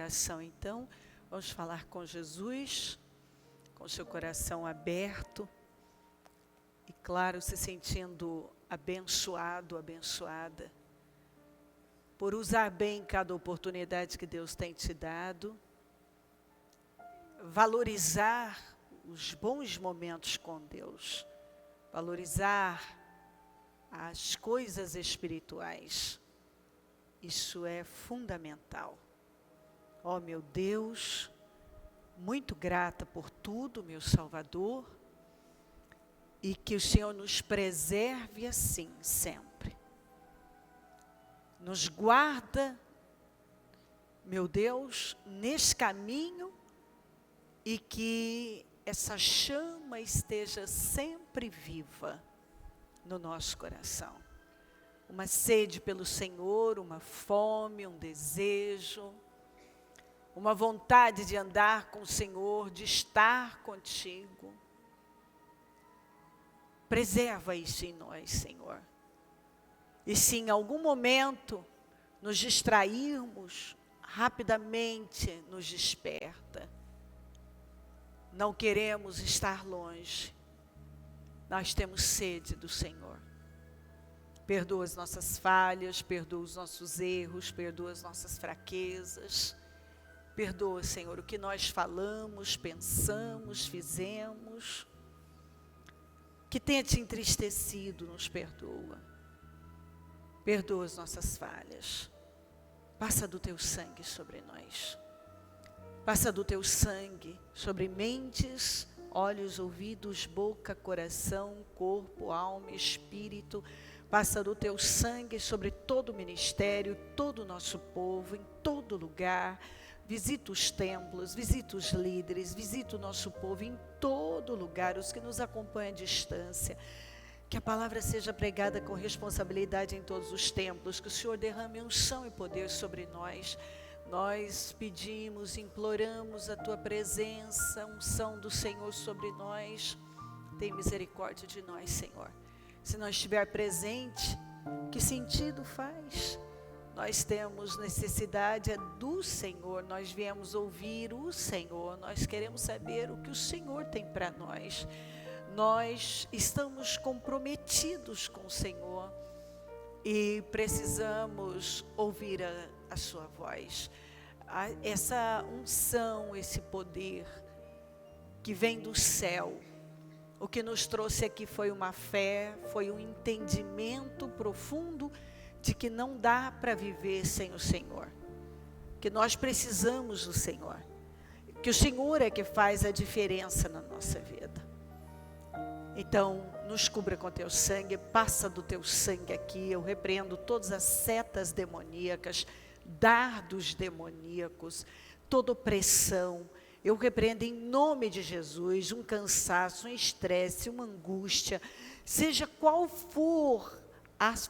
oração, então. Vamos falar com Jesus, com seu coração aberto. E claro, se sentindo abençoado, abençoada. Por usar bem cada oportunidade que Deus tem te dado. Valorizar os bons momentos com Deus. Valorizar as coisas espirituais. Isso é fundamental. Ó meu Deus, muito grata por tudo, meu Salvador, e que o Senhor nos preserve assim sempre. Nos guarda, meu Deus, nesse caminho, e que essa chama esteja sempre viva no nosso coração. Uma sede pelo Senhor, uma fome, um desejo, uma vontade de andar com o Senhor, de estar contigo. Preserva isso em nós, Senhor. E se em algum momento nos distrairmos, rapidamente nos desperta. Não queremos estar longe. Nós temos sede do Senhor. Perdoa as nossas falhas, perdoa os nossos erros, perdoa as nossas fraquezas. Perdoa, Senhor, o que nós falamos, pensamos, fizemos. Que tenha te entristecido, nos perdoa. Perdoa as nossas falhas. Passa do teu sangue sobre nós. Passa do teu sangue sobre mentes, olhos, ouvidos, boca, coração, corpo, alma, espírito. Passa do teu sangue sobre todo o ministério, todo o nosso povo, em todo lugar. Visita os templos, visita os líderes, visita o nosso povo em todo lugar, os que nos acompanham à distância. Que a palavra seja pregada com responsabilidade em todos os templos, que o Senhor derrame unção e poder sobre nós. Nós pedimos, imploramos a Tua presença, a unção do Senhor sobre nós. Tem misericórdia de nós, Senhor. Se não estiver presente, que sentido faz? Nós temos necessidade do Senhor, nós viemos ouvir o Senhor, nós queremos saber o que o Senhor tem para nós. Nós estamos comprometidos com o Senhor e precisamos ouvir a sua voz. Essa unção, esse poder que vem do céu. O que nos trouxe aqui foi uma fé, foi um entendimento profundo de que não dá para viver sem o Senhor. Que nós precisamos do Senhor. Que o Senhor é que faz a diferença na nossa vida. Então, nos cubra com teu sangue, passa do teu sangue aqui. Eu repreendo todas as setas demoníacas, dardos demoníacos, toda opressão. Eu repreendo em nome de Jesus um cansaço, um estresse, uma angústia, seja qual for as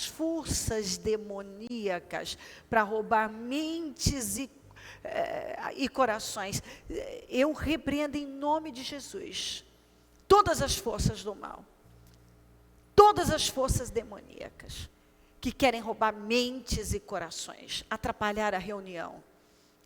forças demoníacas para roubar mentes e corações. Eu repreendo em nome de Jesus todas as forças do mal, todas as forças demoníacas que querem roubar mentes e corações, atrapalhar a reunião.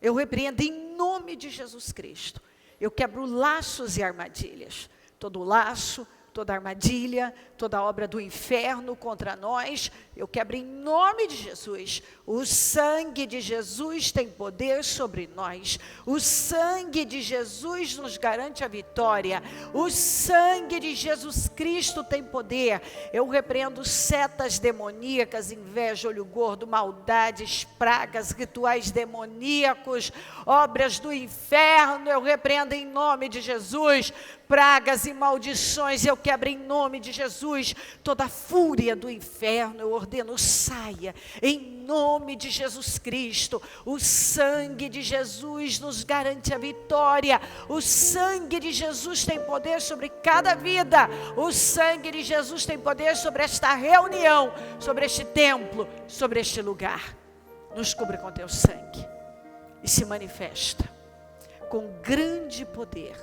Eu repreendo em nome de Jesus Cristo. Eu quebro laços e armadilhas. Todo laço, toda armadilha, toda obra do inferno contra nós, eu quebro em nome de Jesus. O sangue de Jesus tem poder sobre nós. O sangue de Jesus nos garante a vitória. O sangue de Jesus Cristo tem poder. Eu repreendo setas demoníacas, inveja, olho gordo, maldades, pragas, rituais demoníacos, obras do inferno. Eu repreendo em nome de Jesus. Pragas e maldições, eu quebro em nome de Jesus. Toda a fúria do inferno, eu ordeno, saia, em nome de Jesus Cristo. O sangue de Jesus nos garante a vitória. O sangue de Jesus tem poder sobre cada vida. O sangue de Jesus tem poder sobre esta reunião, sobre este templo, sobre este lugar. Nos cubra com teu sangue e se manifesta com grande poder,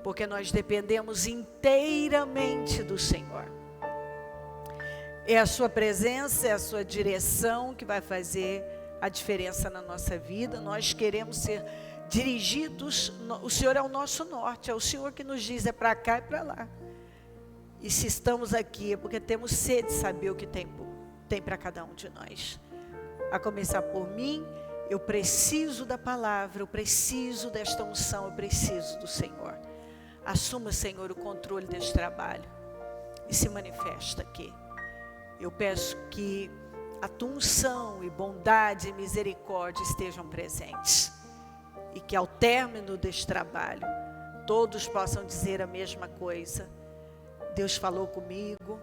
porque nós dependemos inteiramente do Senhor. É a sua presença, é a sua direção que vai fazer a diferença na nossa vida, nós queremos ser dirigidos, o Senhor é o nosso norte, é o Senhor que nos diz, é para cá e para lá. E se estamos aqui é porque temos sede de saber o que tem para cada um de nós. A começar por mim, eu preciso da palavra, eu preciso desta unção, eu preciso do Senhor. Assuma, Senhor, o controle deste trabalho e se manifesta aqui. Eu peço que a tua unção e bondade e misericórdia estejam presentes. E que ao término deste trabalho, todos possam dizer a mesma coisa. Deus falou comigo,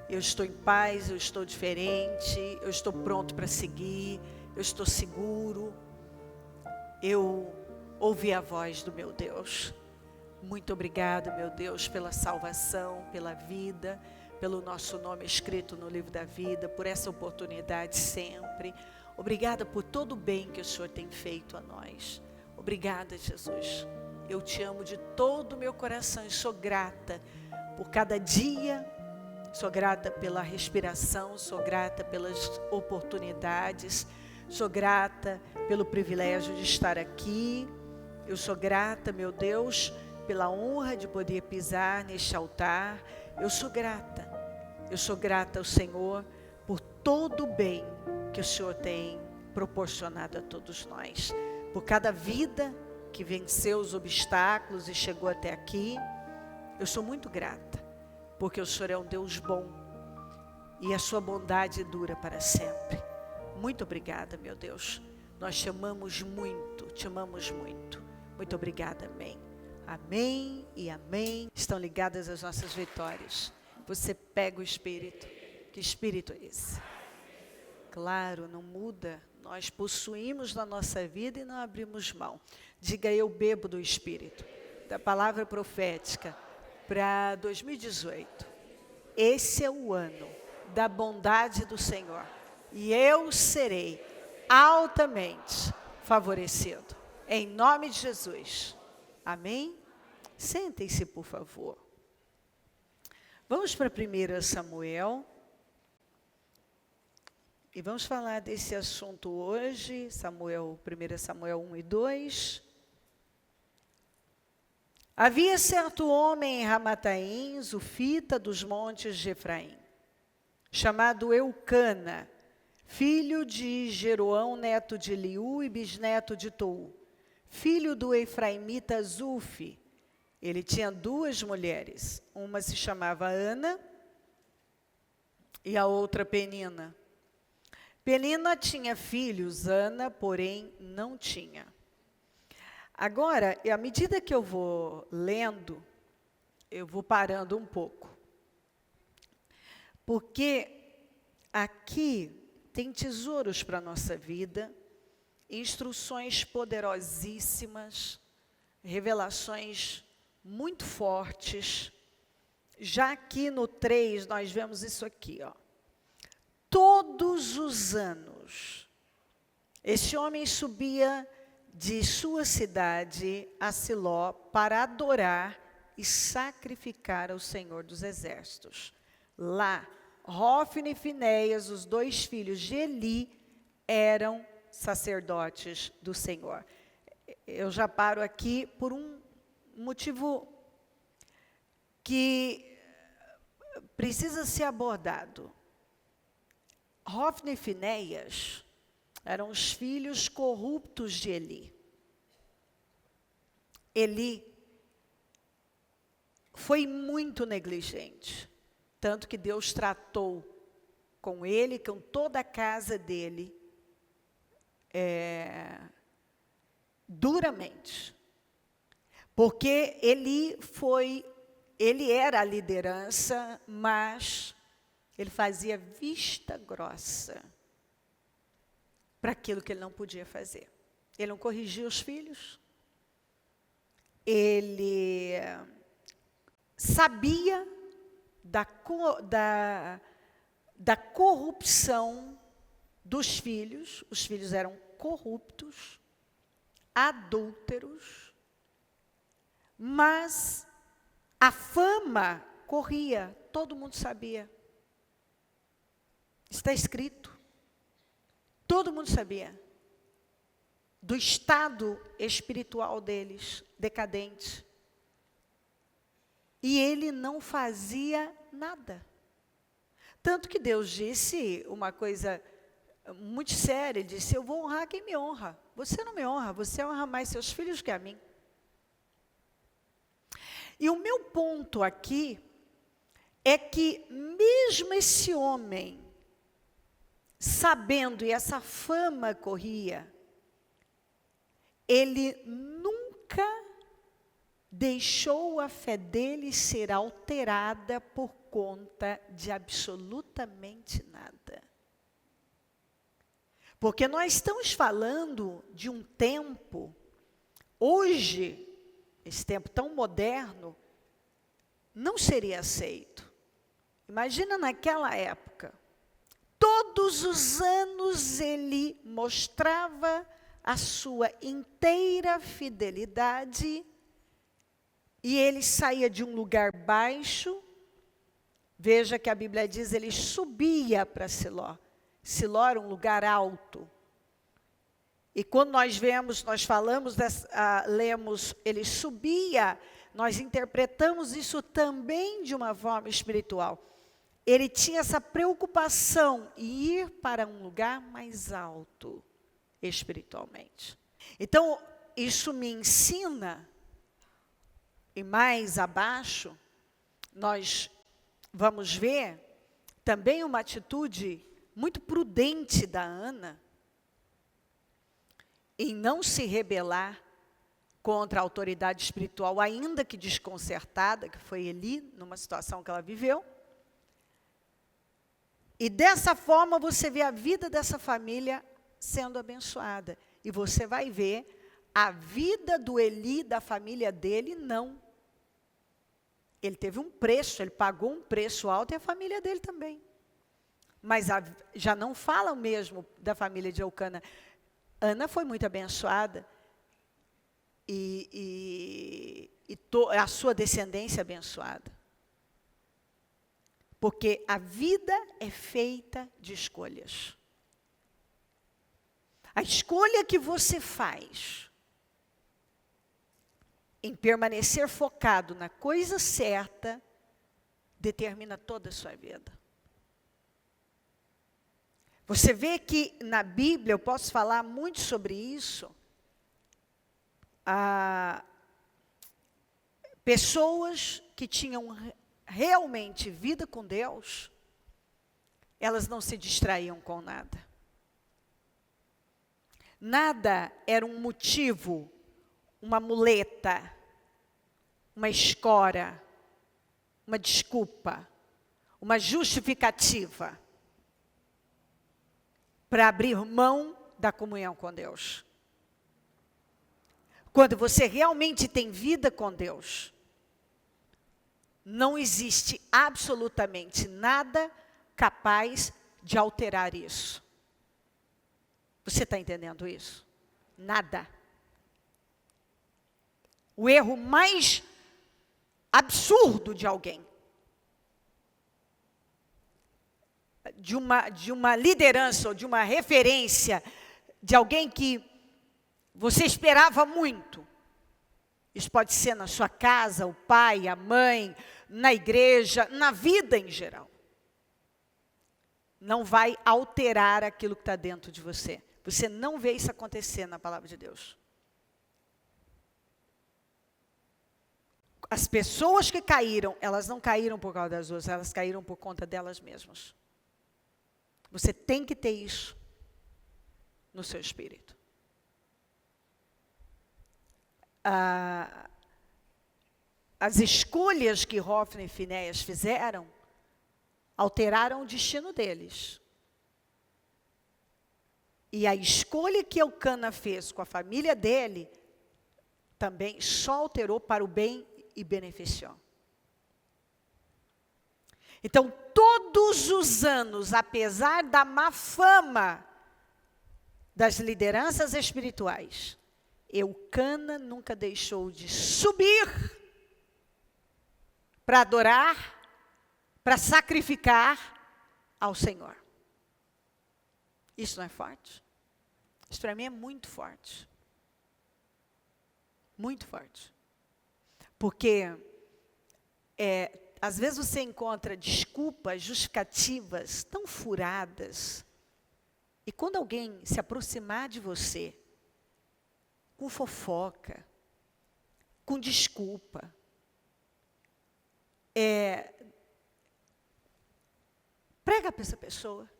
eu estou em paz, eu estou diferente, eu estou pronto para seguir, eu estou seguro. Eu ouvi a voz do meu Deus. Muito obrigada, meu Deus, pela salvação, pela vida, pelo nosso nome escrito no livro da vida, por essa oportunidade sempre. Obrigada por todo o bem que o Senhor tem feito a nós. Obrigada, Jesus. Eu te amo de todo o meu coração e sou grata por cada dia. Sou grata pela respiração, sou grata pelas oportunidades, sou grata pelo privilégio de estar aqui. Eu sou grata, meu Deus, pela honra de poder pisar neste altar. Eu sou grata ao Senhor por todo o bem que o Senhor tem proporcionado a todos nós. Por cada vida que venceu os obstáculos e chegou até aqui, eu sou muito grata, porque o Senhor é um Deus bom e a sua bondade dura para sempre. Muito obrigada, meu Deus. Nós te amamos muito, te amamos muito. Muito obrigada, amém. Amém e amém. Estão ligadas as nossas vitórias. Você pega o Espírito. Que Espírito é esse? Claro, não muda. Nós possuímos na nossa vida e não abrimos mão. Diga, eu bebo do Espírito, da palavra profética para 2018. Esse é o ano da bondade do Senhor. E eu serei altamente favorecido. Em nome de Jesus. Amém? Sentem-se, por favor. Vamos para 1 Samuel. E vamos falar desse assunto hoje, 1 Samuel 1 e 2. Havia certo homem em Ramataim, zufita dos montes de Efraim, chamado Eucana, filho de Jeroão, neto de Eliú e bisneto de Tou, filho do efraimita Zufi. Ele tinha 2 mulheres, uma se chamava Ana e a outra Penina. Penina tinha filhos, Ana, porém, não tinha. Agora, à medida que eu vou lendo, eu vou parando um pouco. Porque aqui tem tesouros para a nossa vida, instruções poderosíssimas, revelações muito fortes. Já aqui no 3, nós vemos isso aqui, ó. Todos os anos, esse homem subia de sua cidade a Siló para adorar e sacrificar ao Senhor dos Exércitos. Lá, Hófni e Finéias, os 2 filhos de Eli, eram sacerdotes do Senhor. Eu já paro aqui por um motivo que precisa ser abordado. Hófni e Finéias eram os filhos corruptos de Eli. Eli foi muito negligente, tanto que Deus tratou com ele, com toda a casa dele, duramente. Porque ele era a liderança, mas ele fazia vista grossa para aquilo que ele não podia fazer. Ele não corrigia os filhos. Ele sabia da corrupção dos filhos. Os filhos eram corruptos, adúlteros, mas a fama corria, todo mundo sabia. Está escrito. Todo mundo sabia. do estado espiritual deles, decadente. E ele não fazia nada. Tanto que Deus disse uma coisa muito séria, ele disse, eu vou honrar quem me honra. Você não me honra, você honra mais seus filhos que a mim. E o meu ponto aqui é que mesmo esse homem, sabendo, e essa fama corria, ele nunca deixou a fé dele ser alterada por conta de absolutamente nada. Porque nós estamos falando de um tempo, hoje, esse tempo tão moderno, não seria aceito. Imagina naquela época, todos os anos ele mostrava a sua inteira fidelidade e ele saía de um lugar baixo. Veja que a Bíblia diz, ele subia para Siló. Siló era um lugar alto. E quando nós vemos, nós falamos, lemos, ele subia, nós interpretamos isso também de uma forma espiritual. Ele tinha essa preocupação em ir para um lugar mais alto, espiritualmente. Então, isso me ensina, e mais abaixo, nós vamos ver também uma atitude muito prudente da Ana, em não se rebelar contra a autoridade espiritual, ainda que desconcertada, que foi Eli, numa situação que ela viveu. E dessa forma você vê a vida dessa família sendo abençoada. E você vai ver a vida do Eli, da família dele, não. Ele teve um preço, ele pagou um preço alto e a família dele também. Mas já não fala o mesmo da família de Eucana. Ana foi muito abençoada e a sua descendência abençoada. Porque a vida é feita de escolhas. A escolha que você faz em permanecer focado na coisa certa determina toda a sua vida. Você vê que na Bíblia, eu posso falar muito sobre isso, pessoas que tinham realmente vida com Deus, elas não se distraíam com nada. Nada era um motivo, uma muleta, uma escora, uma desculpa, uma justificativa para abrir mão da comunhão com Deus. Quando você realmente tem vida com Deus, não existe absolutamente nada capaz de alterar isso. Você está entendendo isso? Nada. O erro mais absurdo de alguém, de uma liderança ou de uma referência, de alguém que você esperava muito. Isso pode ser na sua casa, o pai, a mãe, na igreja, na vida em geral. Não vai alterar aquilo que está dentro de você. Você não vê isso acontecer na palavra de Deus. As pessoas que caíram, elas não caíram por causa das outras, elas caíram por conta delas mesmas. Você tem que ter isso no seu espírito. As escolhas que Hofni e Finéias fizeram alteraram o destino deles. E a escolha que Eucana fez com a família dele também só alterou para o bem e beneficiou. Então, todos os anos, apesar da má fama das lideranças espirituais, Eucana nunca deixou de subir para adorar, para sacrificar ao Senhor. Isso não é forte? Isso para mim é muito forte. Muito forte. Porque, às vezes você encontra desculpas, justificativas tão furadas. E quando alguém se aproximar de você, com fofoca, com desculpa, prega para essa pessoa.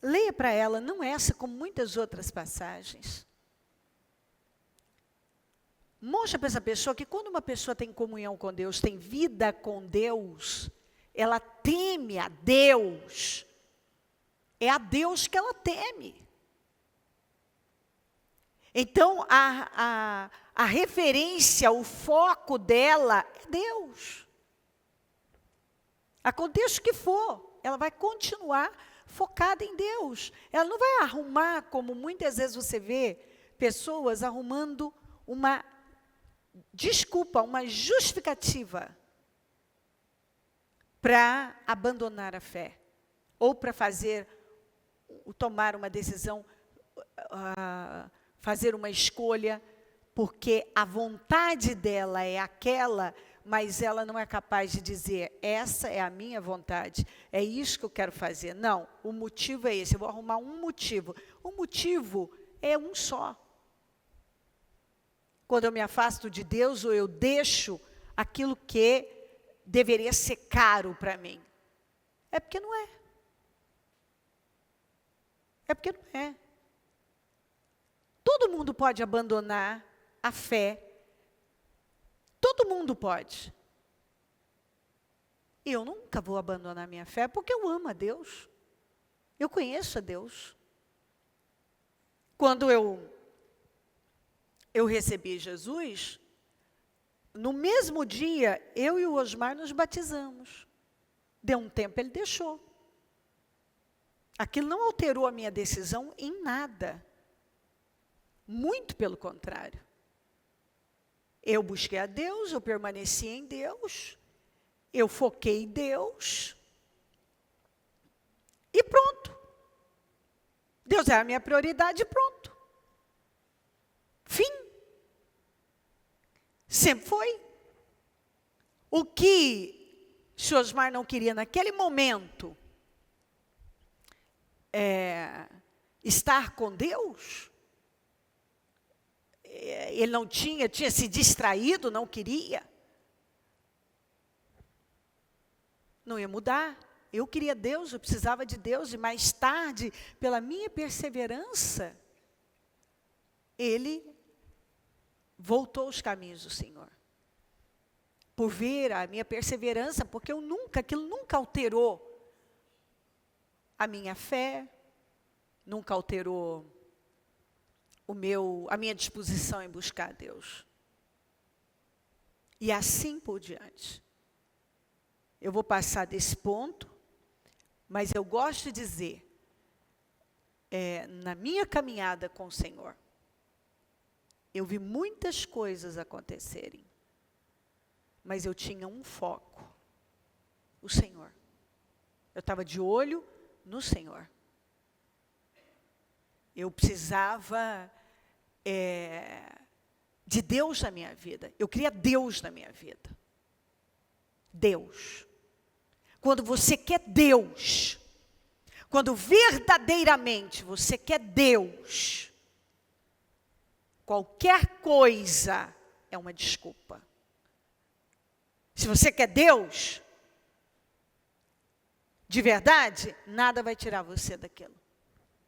Leia para ela, não essa, como muitas outras passagens. Mostra para essa pessoa que quando uma pessoa tem comunhão com Deus, tem vida com Deus, ela teme a Deus. É a Deus que ela teme. Então, a referência, o foco dela é Deus. Aconteça o que for, ela vai continuar focada em Deus. Ela não vai arrumar, como muitas vezes você vê, pessoas arrumando uma desculpa, uma justificativa para abandonar a fé. Ou para tomar uma decisão, fazer uma escolha, porque a vontade dela é aquela, mas ela não é capaz de dizer, essa é a minha vontade, é isso que eu quero fazer. Não, o motivo é esse, eu vou arrumar um motivo. O motivo é um só. Quando eu me afasto de Deus, ou eu deixo aquilo que deveria ser caro para mim. É porque não é. É porque não é. Todo mundo pode abandonar a fé. Todo mundo pode. E eu nunca vou abandonar minha fé, porque eu amo a Deus. Eu conheço a Deus. Quando eu recebi Jesus, no mesmo dia, eu e o Osmar nos batizamos. Deu um tempo, ele deixou. Aquilo não alterou a minha decisão em nada. Muito pelo contrário. Eu busquei a Deus, eu permaneci em Deus, eu foquei em Deus, e pronto. Deus é a minha prioridade, pronto. Fim. Sempre foi. O que o senhor Osmar não queria naquele momento, estar com Deus, ele não tinha se distraído, não queria. Não ia mudar. Eu queria Deus, eu precisava de Deus, e mais tarde, pela minha perseverança, ele voltou aos caminhos do Senhor. Por ver a minha perseverança, porque aquilo nunca alterou a minha fé, nunca alterou a minha disposição em buscar a Deus. E assim por diante. Eu vou passar desse ponto, mas eu gosto de dizer, na minha caminhada com o Senhor, eu vi muitas coisas acontecerem, mas eu tinha um foco, o Senhor. Eu estava de olho no Senhor. Eu precisava de Deus na minha vida. Eu queria Deus na minha vida. Deus. Quando você quer Deus, quando verdadeiramente você quer Deus, qualquer coisa é uma desculpa. Se você quer Deus, de verdade, nada vai tirar você daquilo,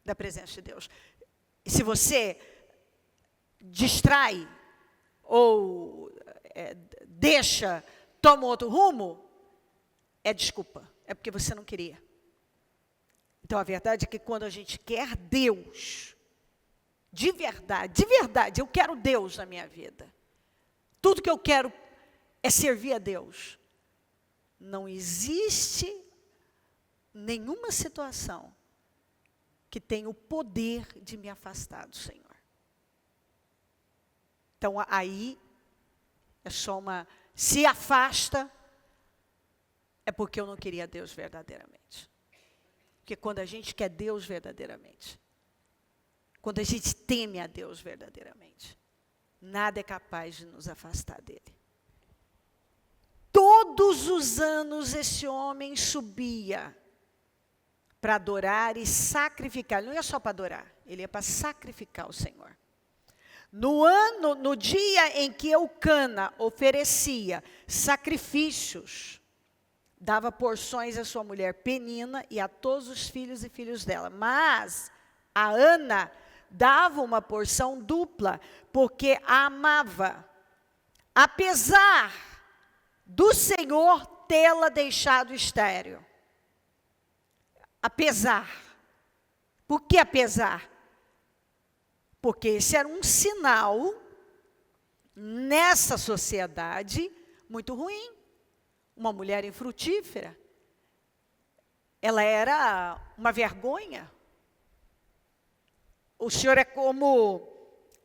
da presença de Deus. E se você distrai, ou toma outro rumo, é desculpa, é porque você não queria. Então a verdade é que quando a gente quer Deus, de verdade, eu quero Deus na minha vida. Tudo que eu quero é servir a Deus. Não existe nenhuma situação que tenha o poder de me afastar do Senhor. Então aí é só se afasta, é porque eu não queria Deus verdadeiramente. Porque quando a gente quer Deus verdadeiramente, quando a gente teme a Deus verdadeiramente, nada é capaz de nos afastar dele. Todos os anos esse homem subia para adorar e sacrificar. Ele não ia só para adorar, ele ia para sacrificar o Senhor. No dia em que Eucana oferecia sacrifícios, dava porções à sua mulher Penina e a todos os filhos e filhos dela. Mas a Ana dava uma porção dupla, porque a amava, apesar do Senhor tê-la deixado estéril. Apesar. Por que apesar? Porque esse era um sinal, nessa sociedade, muito ruim. Uma mulher infrutífera. Ela era uma vergonha. O Senhor é como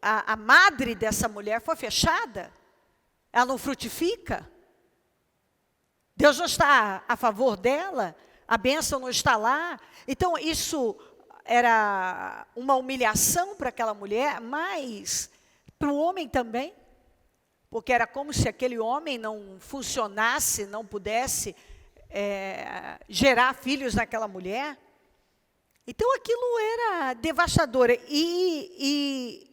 a madre dessa mulher foi fechada. Ela não frutifica. Deus não está a favor dela. A bênção não está lá. Então, isso era uma humilhação para aquela mulher, mas para o homem também. Porque era como se aquele homem não funcionasse, não pudesse gerar filhos naquela mulher. Então, aquilo era devastador. E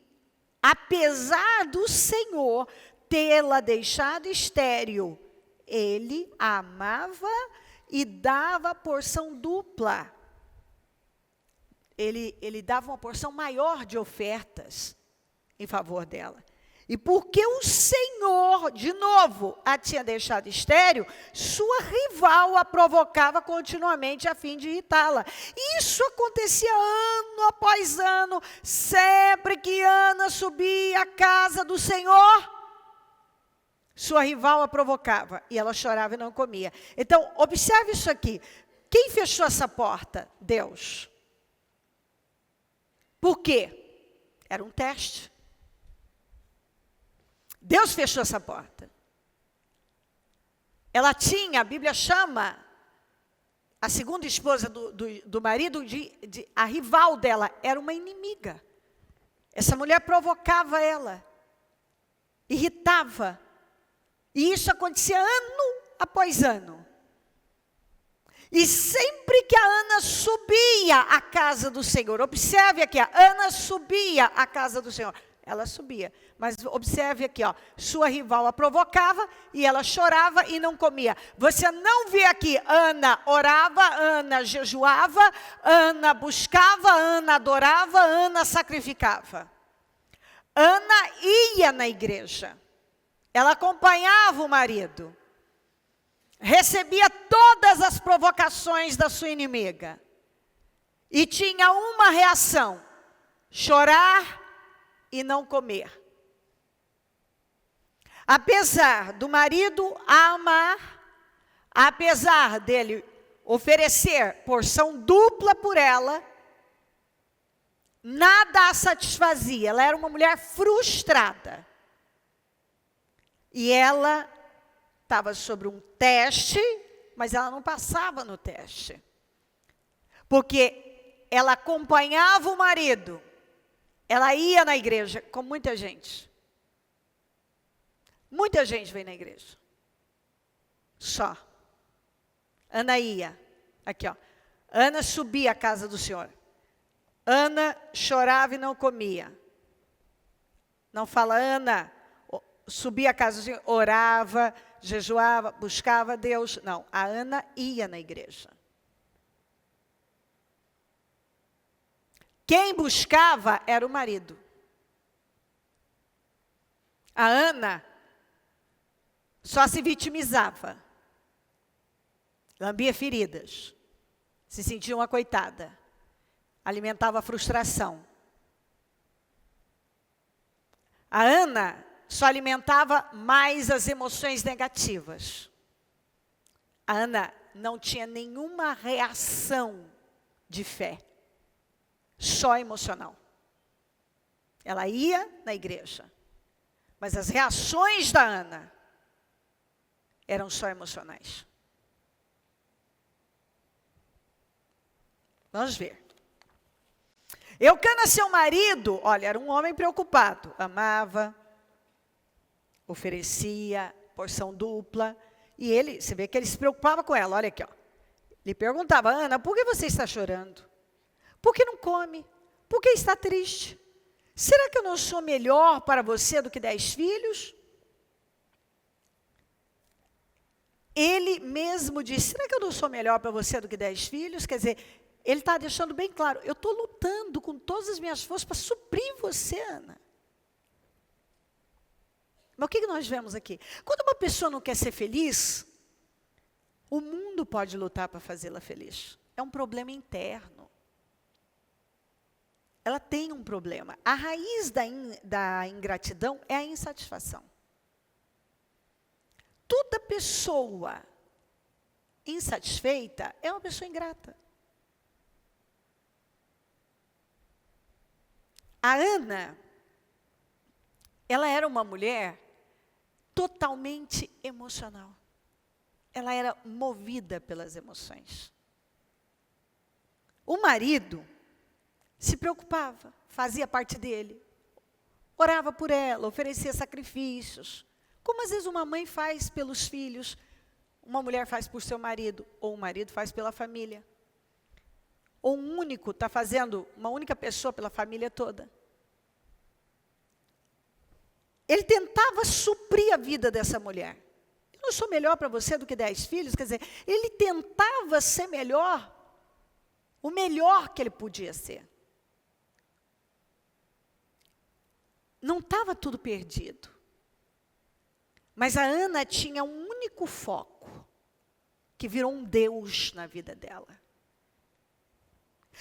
apesar do Senhor tê-la deixado estéril, ele a amava e dava porção dupla. Ele dava uma porção maior de ofertas em favor dela. E porque o Senhor, de novo, a tinha deixado estéril, sua rival a provocava continuamente a fim de irritá-la. Isso acontecia ano após ano, sempre que Ana subia à casa do Senhor, sua rival a provocava, e ela chorava e não comia. Então, observe isso aqui. Quem fechou essa porta? Deus. Por quê? Era um teste. Deus fechou essa porta. Ela tinha, a Bíblia chama a segunda esposa do marido de a rival dela, era uma inimiga. Essa mulher provocava ela, irritava. E isso acontecia ano após ano. E sempre que a Ana subia à casa do Senhor, observe aqui, a Ana subia à casa do Senhor. Ela subia, mas observe aqui, ó, sua rival a provocava e ela chorava e não comia. Você não vê aqui, Ana orava, Ana jejuava, Ana buscava, Ana adorava, Ana sacrificava. Ana ia na igreja, ela acompanhava o marido, recebia todas as provocações da sua inimiga e tinha uma reação: chorar e não comer. Apesar do marido a amar, apesar dele oferecer porção dupla por ela, nada a satisfazia. Ela era uma mulher frustrada. E ela estava sobre um teste, mas ela não passava no teste. Porque ela acompanhava o marido. Ela ia na igreja, como muita gente. Muita gente vem na igreja. Só. Ana ia. Aqui, ó. Ana subia à casa do Senhor. Ana chorava e não comia. Não fala Ana, subia à casa do Senhor, orava, jejuava, buscava Deus. Não, a Ana ia na igreja. Quem buscava era o marido. A Ana só se vitimizava. Lambia feridas. Se sentia uma coitada. Alimentava a frustração. A Ana só alimentava mais as emoções negativas. A Ana não tinha nenhuma reação de fé. Só emocional. Ela ia na igreja, mas as reações da Ana eram só emocionais. Vamos ver. Eucana, seu marido, olha, era um homem preocupado, amava, oferecia porção dupla. E ele, você vê que ele se preocupava com ela. Olha aqui, ó. Ele perguntava: Ana, por que você está chorando? Por que não come? Por que está triste? Será que eu não sou melhor para você do que 10 filhos? Ele mesmo disse: será que eu não sou melhor para você do que 10 filhos? Quer dizer, ele está deixando bem claro: eu estou lutando com todas as minhas forças para suprir você, Ana. Mas o que nós vemos aqui? Quando uma pessoa não quer ser feliz, o mundo pode lutar para fazê-la feliz. É um problema interno. Ela tem um problema. A raiz da ingratidão é a insatisfação. Toda pessoa insatisfeita é uma pessoa ingrata. A Ana, ela era uma mulher totalmente emocional. Ela era movida pelas emoções. O marido se preocupava, fazia parte dele, orava por ela, oferecia sacrifícios, como às vezes uma mãe faz pelos filhos, uma mulher faz por seu marido, ou um marido faz pela família. Ou um único está fazendo, uma única pessoa pela família toda. Ele tentava suprir a vida dessa mulher. Eu não sou melhor para você do que 10 filhos, quer dizer, ele tentava ser melhor, o melhor que ele podia ser. Não estava tudo perdido. Mas a Ana tinha um único foco, que virou um Deus na vida dela.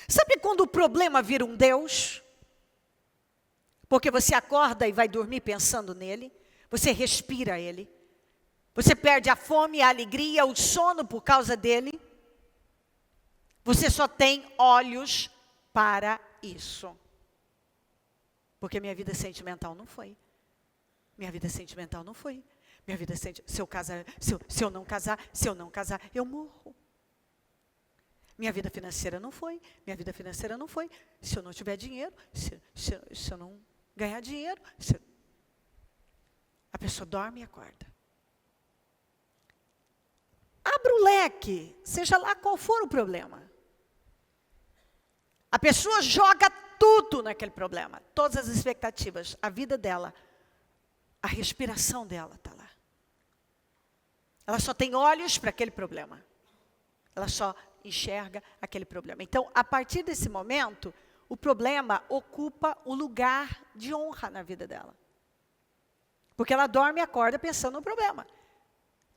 Sabe quando o problema vira um Deus? Porque você acorda e vai dormir pensando nele, você respira ele, você perde a fome, a alegria, o sono por causa dele. Você só tem olhos para isso. Porque minha vida sentimental não foi. Minha vida sentimental não foi. Minha vida se eu não casar, eu morro. Minha vida financeira não foi. Minha vida financeira não foi. Se eu não tiver dinheiro, se eu não ganhar dinheiro, a pessoa dorme e acorda. Abra o leque, seja lá qual for o problema. A pessoa joga tudo naquele problema, todas as expectativas, a vida dela, a respiração dela está lá. Ela só tem olhos para aquele problema. Ela só enxerga aquele problema. Então, a partir desse momento, o problema ocupa o lugar de honra na vida dela. Porque ela dorme e acorda pensando no problema.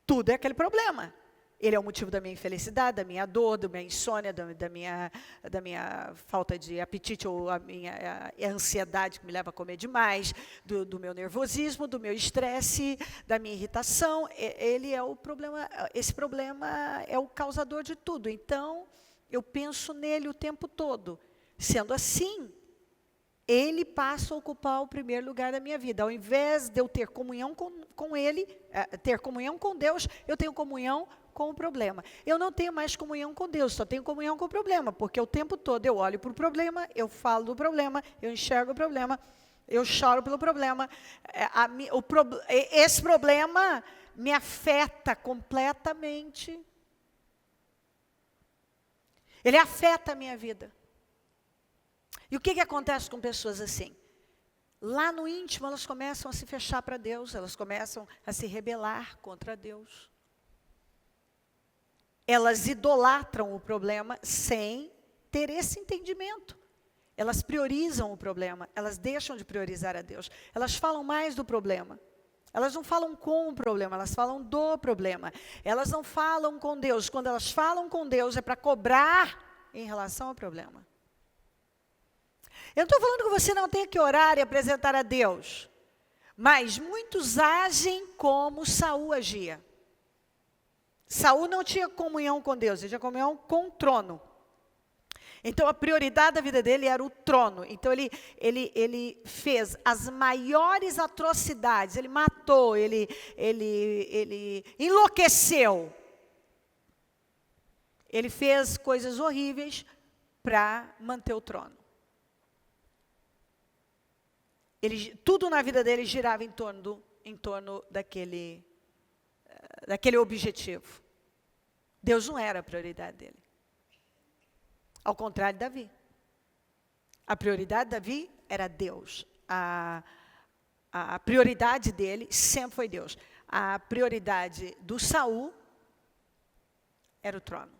Tudo é aquele problema. Ele é o motivo da minha infelicidade, da minha dor, da minha insônia, da minha falta de apetite, ou a minha ansiedade que me leva a comer demais, do meu nervosismo, do meu estresse, da minha irritação. Ele é o problema, esse problema é o causador de tudo. Então, eu penso nele o tempo todo. Sendo assim, ele passa a ocupar o primeiro lugar da minha vida. Ao invés de eu ter comunhão com ele, ter comunhão com Deus, eu tenho comunhão com o problema. Eu não tenho mais comunhão com Deus, só tenho comunhão com o problema, porque o tempo todo eu olho para o problema, eu falo do problema, eu enxergo o problema, eu choro pelo problema. Esse problema me afeta completamente. Ele afeta a minha vida. E o que acontece com pessoas assim? Lá no íntimo, elas começam a se fechar para Deus, elas começam a se rebelar contra Deus. Elas idolatram o problema sem ter esse entendimento. Elas priorizam o problema, elas deixam de priorizar a Deus. Elas falam mais do problema. Elas não falam com o problema, elas falam do problema. Elas não falam com Deus. Quando elas falam com Deus, é para cobrar em relação ao problema. Eu não estou falando que você não tenha que orar e apresentar a Deus. Mas muitos agem como Saul agia. Saul não tinha comunhão com Deus, ele tinha comunhão com o trono. Então a prioridade da vida dele era o trono. Então ele fez as maiores atrocidades, ele matou, ele enlouqueceu. Ele fez coisas horríveis para manter o trono. Tudo na vida dele girava em torno em torno daquele objetivo. Deus não era a prioridade dele. Ao contrário de Davi. A prioridade de Davi era Deus. A prioridade dele sempre foi Deus. A prioridade do Saul era o trono.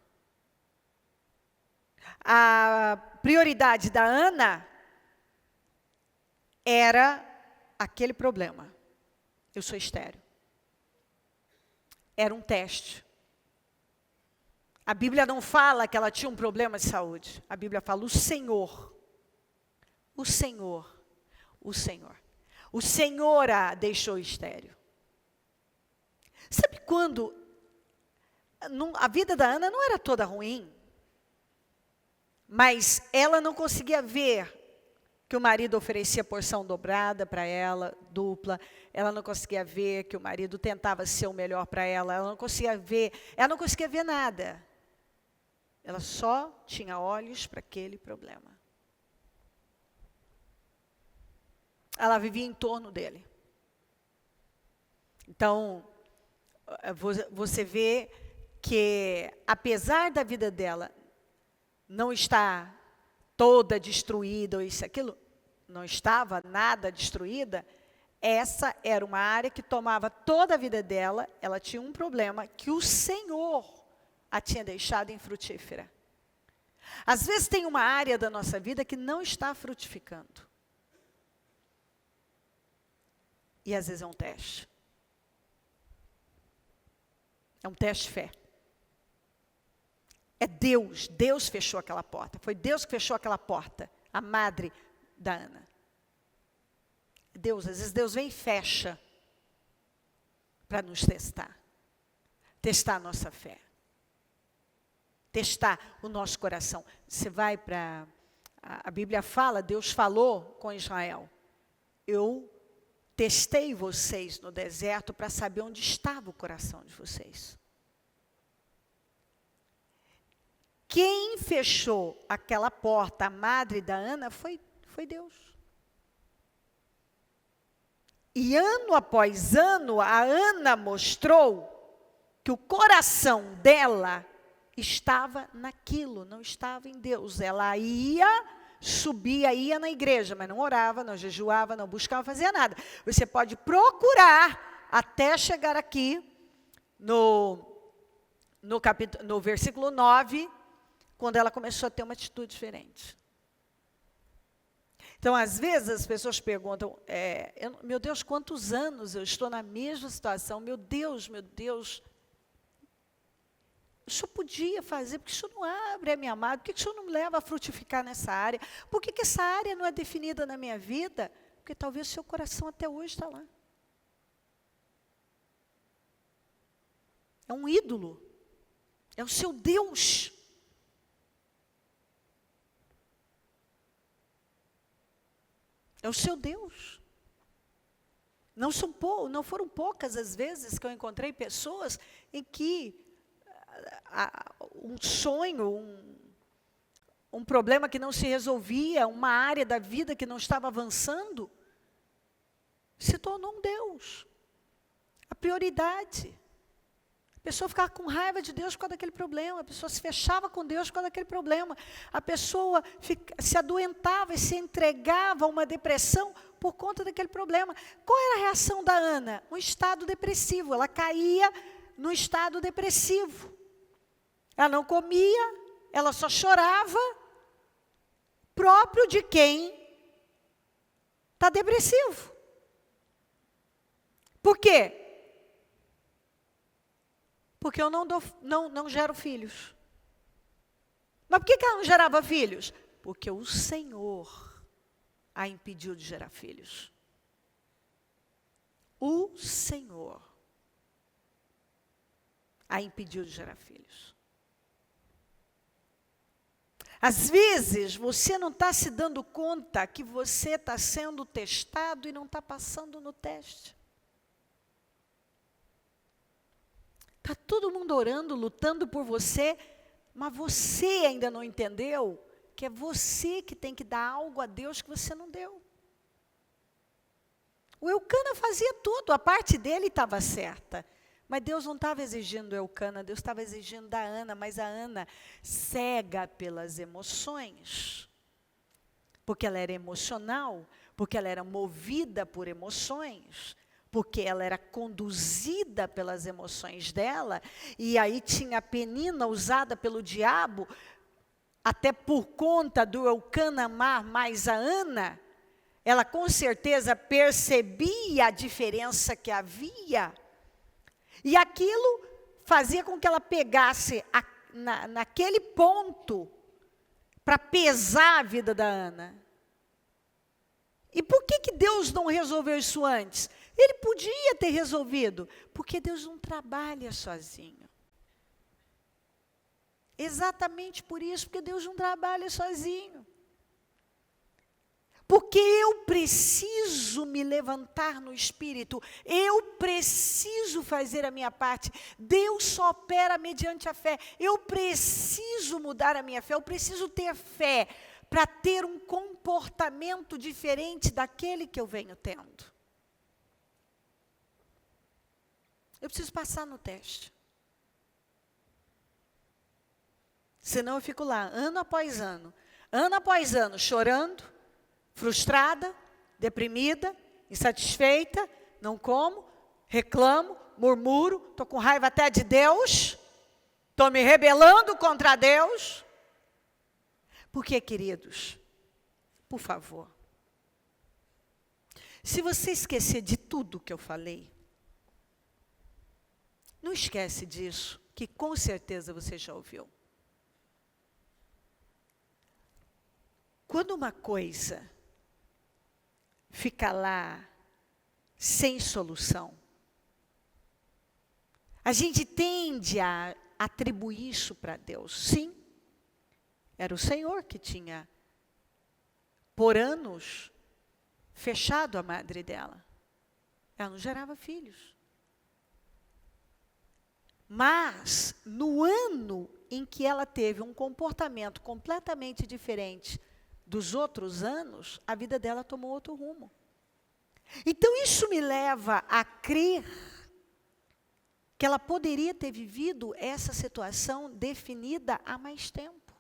A prioridade da Ana era aquele problema. Eu sou estéril. Era um teste. A Bíblia não fala que ela tinha um problema de saúde. A Bíblia fala o Senhor. O Senhor. O Senhor. O Senhor a deixou estéril. Sabe quando a vida da Ana não era toda ruim, mas ela não conseguia ver que o marido oferecia porção dobrada para ela, dupla. Ela não conseguia ver que o marido tentava ser o melhor para ela. Ela não conseguia ver nada. Ela só tinha olhos para aquele problema. Ela vivia em torno dele. Então, você vê que, apesar da vida dela não estar toda destruída, ou isso, aquilo, não estava nada destruída, essa era uma área que tomava toda a vida dela. Ela tinha um problema que o Senhor a tinha deixado infrutífera. Às vezes tem uma área da nossa vida que não está frutificando. E às vezes é um teste. É um teste de fé. É Deus fechou aquela porta. Foi Deus que fechou aquela porta, a madre da Ana. Às vezes Deus vem e fecha para nos testar. Testar a nossa fé. Testar o nosso coração. Você vai para... A Bíblia fala, Deus falou com Israel. Eu testei vocês no deserto para saber onde estava o coração de vocês. Quem fechou aquela porta, a madre da Ana, foi Deus. E ano após ano, a Ana mostrou que o coração dela estava naquilo, não estava em Deus. Ela subia na igreja, mas não orava, não jejuava, não buscava, fazia nada. Você pode procurar até chegar aqui no versículo 9, quando ela começou a ter uma atitude diferente. Então, às vezes, as pessoas perguntam, meu Deus, quantos anos eu estou na mesma situação? Meu Deus, o senhor podia fazer, porque o senhor não abre a minha amada, por que o senhor não me leva a frutificar nessa área? Por que essa área não é definida na minha vida? Porque talvez o seu coração até hoje está lá. É um ídolo. É o seu Deus. É o seu Deus. Não foram poucas as vezes que eu encontrei pessoas em que um sonho, um problema que não se resolvia, uma área da vida que não estava avançando, se tornou um Deus. A prioridade. A pessoa ficava com raiva de Deus por causa daquele problema, a pessoa se fechava com Deus por causa daquele problema, a pessoa se adoentava e se entregava a uma depressão por conta daquele problema. Qual era a reação da Ana? Um estado depressivo, ela caía no estado depressivo. Ela não comia, ela só chorava, próprio de quem está depressivo. Por quê? Porque eu não gero filhos. Mas por que ela não gerava filhos? Porque o Senhor a impediu de gerar filhos. O Senhor a impediu de gerar filhos. Às vezes, você não está se dando conta que você está sendo testado e não está passando no teste. Está todo mundo orando, lutando por você, mas você ainda não entendeu que é você que tem que dar algo a Deus que você não deu. O Eucana fazia tudo, a parte dele estava certa. Mas Deus não estava exigindo do Eucana, Deus estava exigindo da Ana, mas a Ana, cega pelas emoções, porque ela era emocional, porque ela era movida por emoções, porque ela era conduzida pelas emoções dela, e aí tinha a Penina usada pelo diabo, até por conta do Eucana amar mais a Ana, ela com certeza percebia a diferença que havia, e aquilo fazia com que ela pegasse naquele ponto para pesar a vida da Ana. E por que Deus não resolveu isso antes? Ele podia ter resolvido, porque Deus não trabalha sozinho. Exatamente por isso, porque Deus não trabalha sozinho. Porque eu preciso me levantar no Espírito, eu preciso fazer a minha parte. Deus só opera mediante a fé. Eu preciso mudar a minha fé, eu preciso ter fé para ter um comportamento diferente daquele que eu venho tendo. Eu preciso passar no teste. Senão eu fico lá, ano após ano, chorando, frustrada, deprimida, insatisfeita, não como, reclamo, murmuro, estou com raiva até de Deus, estou me rebelando contra Deus. Porque, queridos, por favor, se você esquecer de tudo que eu falei, não esquece disso, que com certeza você já ouviu. Quando uma coisa fica lá sem solução, a gente tende a atribuir isso para Deus. Sim, era o Senhor que tinha, por anos, fechado a madre dela. Ela não gerava filhos. Mas, no ano em que ela teve um comportamento completamente diferente dos outros anos, a vida dela tomou outro rumo. Então, isso me leva a crer que ela poderia ter vivido essa situação definida há mais tempo.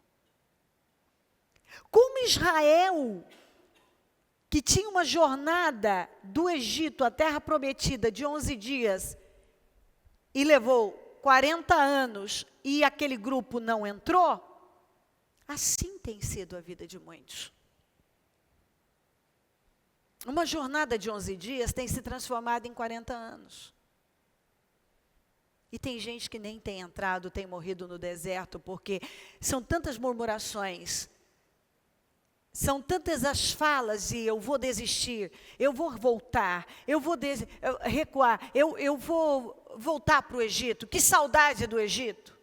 Como Israel, que tinha uma jornada do Egito à Terra Prometida de 11 dias, e levou 40 anos, e aquele grupo não entrou, assim tem sido a vida de muitos. Uma jornada de 11 dias tem se transformado em 40 anos. E tem gente que nem tem entrado, tem morrido no deserto, porque são tantas murmurações, são tantas as falas de eu vou desistir, eu vou voltar, eu vou recuar, eu vou voltar para o Egito. Que saudade do Egito.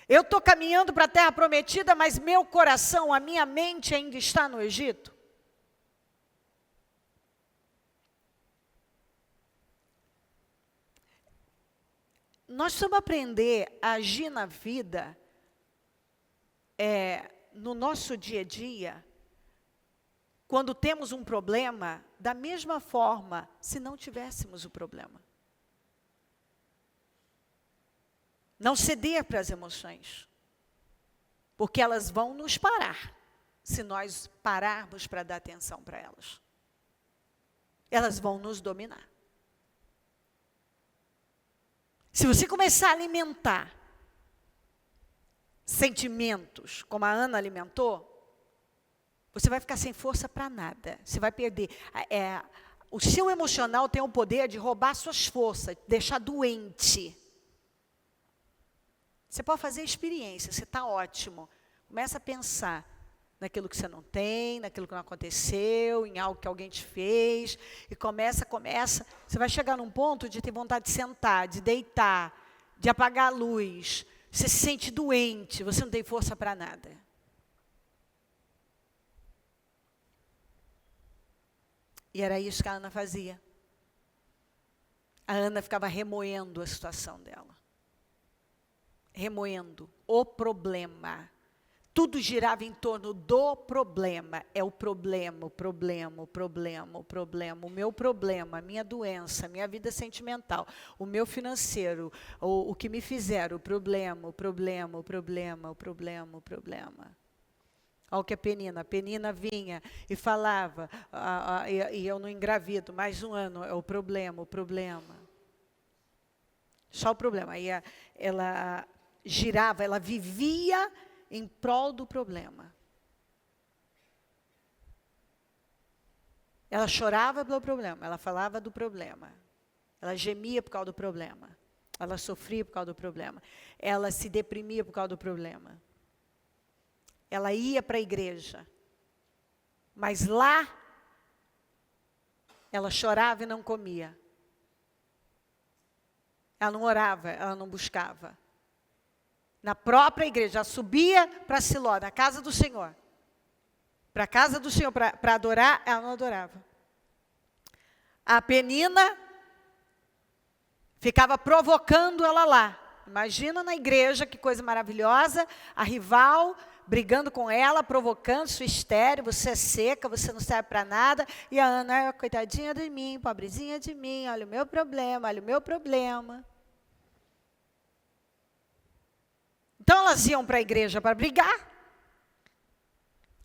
Eu estou caminhando para a Terra Prometida, mas meu coração, a minha mente ainda está no Egito. Nós precisamos aprender a agir na vida, no nosso dia a dia, quando temos um problema, da mesma forma, se não tivéssemos o problema. Não ceder para as emoções, porque elas vão nos parar, se nós pararmos para dar atenção para elas. Elas vão nos dominar. Se você começar a alimentar sentimentos, como a Ana alimentou, você vai ficar sem força para nada. Você vai perder. O seu emocional tem o poder de roubar suas forças, deixar doente. Você pode fazer experiência, você está ótimo. Começa a pensar naquilo que você não tem, naquilo que não aconteceu, em algo que alguém te fez, e começa, você vai chegar num ponto de ter vontade de sentar, de deitar, de apagar a luz, você se sente doente, você não tem força para nada. E era isso que a Ana fazia. A Ana ficava remoendo a situação dela. Remoendo o problema. Tudo girava em torno do problema. É o problema, o problema, o problema, o problema, o meu problema, a minha doença, a minha vida sentimental, o meu financeiro, o que me fizeram, o problema, o problema, o problema, o problema, o problema. Olha o que a Penina vinha e falava, e eu não engravido, mais um ano, é o problema, o problema. Só o problema. Aí ela girava, ela vivia em prol do problema. Ela chorava pelo problema, ela falava do problema. Ela gemia por causa do problema. Ela sofria por causa do problema. Ela se deprimia por causa do problema. Ela ia para a igreja. Mas lá, ela chorava e não comia. Ela não orava, ela não buscava. Na própria igreja, ela subia para Siló, na casa do Senhor. Para a casa do Senhor, para adorar, ela não adorava. A Penina ficava provocando ela lá. Imagina na igreja, que coisa maravilhosa, a rival brigando com ela, provocando, sua estéril, você é seca, você não serve para nada. E a Ana, coitadinha de mim, pobrezinha de mim, olha o meu problema, olha o meu problema. Então elas iam para a igreja para brigar.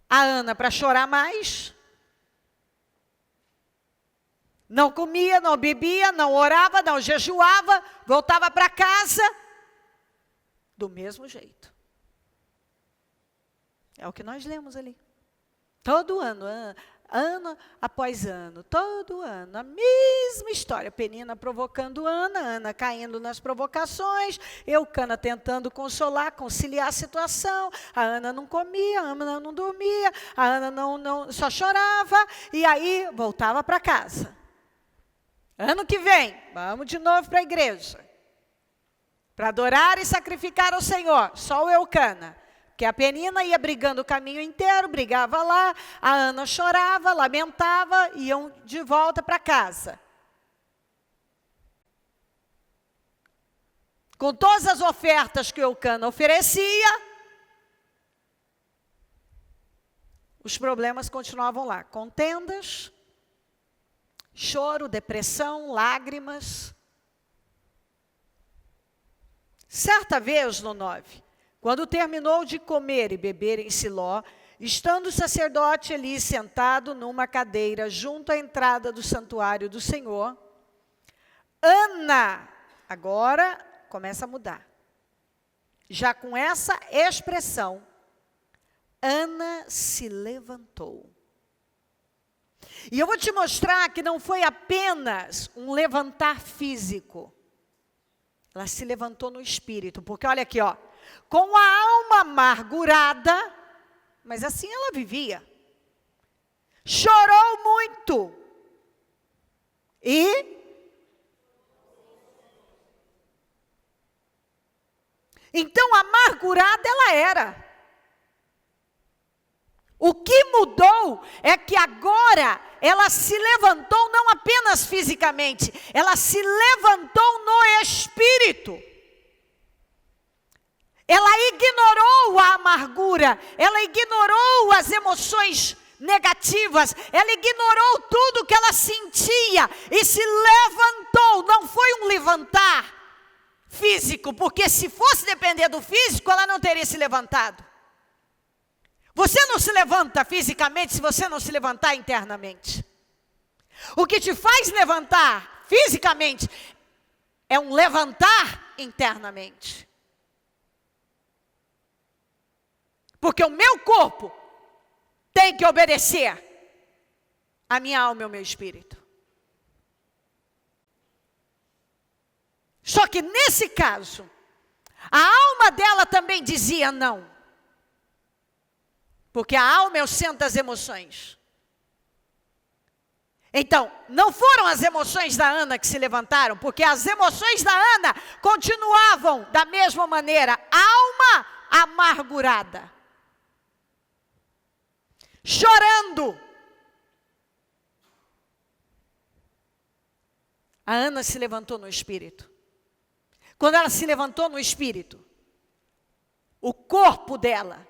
A Ana para chorar mais. Não comia, não bebia, não orava, não jejuava, voltava para casa do mesmo jeito. É o que nós lemos ali. Todo ano, ano após ano, todo ano, a mesma história. Penina provocando Ana caindo nas provocações, Eucana tentando consolar, conciliar a situação. A Ana não comia, a Ana não dormia, a Ana não só chorava, e aí voltava para casa. Ano que vem, vamos de novo para a igreja, para adorar e sacrificar ao Senhor, só o Eucana. Porque a Penina ia brigando o caminho inteiro, brigava lá, a Ana chorava, lamentava, iam de volta para casa. Com todas as ofertas que o Eucana oferecia, os problemas continuavam lá. Contendas, choro, depressão, lágrimas. Certa vez, no 9, quando terminou de comer e beber em Siló, estando o sacerdote ali sentado numa cadeira junto à entrada do santuário do Senhor, Ana, agora começa a mudar. Já com essa expressão, Ana se levantou. E eu vou te mostrar que não foi apenas um levantar físico. Ela se levantou no espírito, porque olha aqui, ó. Com a alma amargurada, mas assim ela vivia. Chorou muito. Então, amargurada ela era. O que mudou é que agora ela se levantou não apenas fisicamente, ela se levantou no espírito. Ela ignorou a amargura, ela ignorou as emoções negativas, ela ignorou tudo que ela sentia e se levantou. Não foi um levantar físico, porque se fosse depender do físico, ela não teria se levantado. Você não se levanta fisicamente se você não se levantar internamente. O que te faz levantar fisicamente é um levantar internamente. Porque o meu corpo tem que obedecer a minha alma e o meu espírito. Só que nesse caso, a alma dela também dizia não. Porque a alma é o centro das emoções. Então, não foram as emoções da Ana que se levantaram, porque as emoções da Ana continuavam da mesma maneira, alma amargurada. Chorando. A Ana se levantou no espírito. Quando ela se levantou no espírito, o corpo dela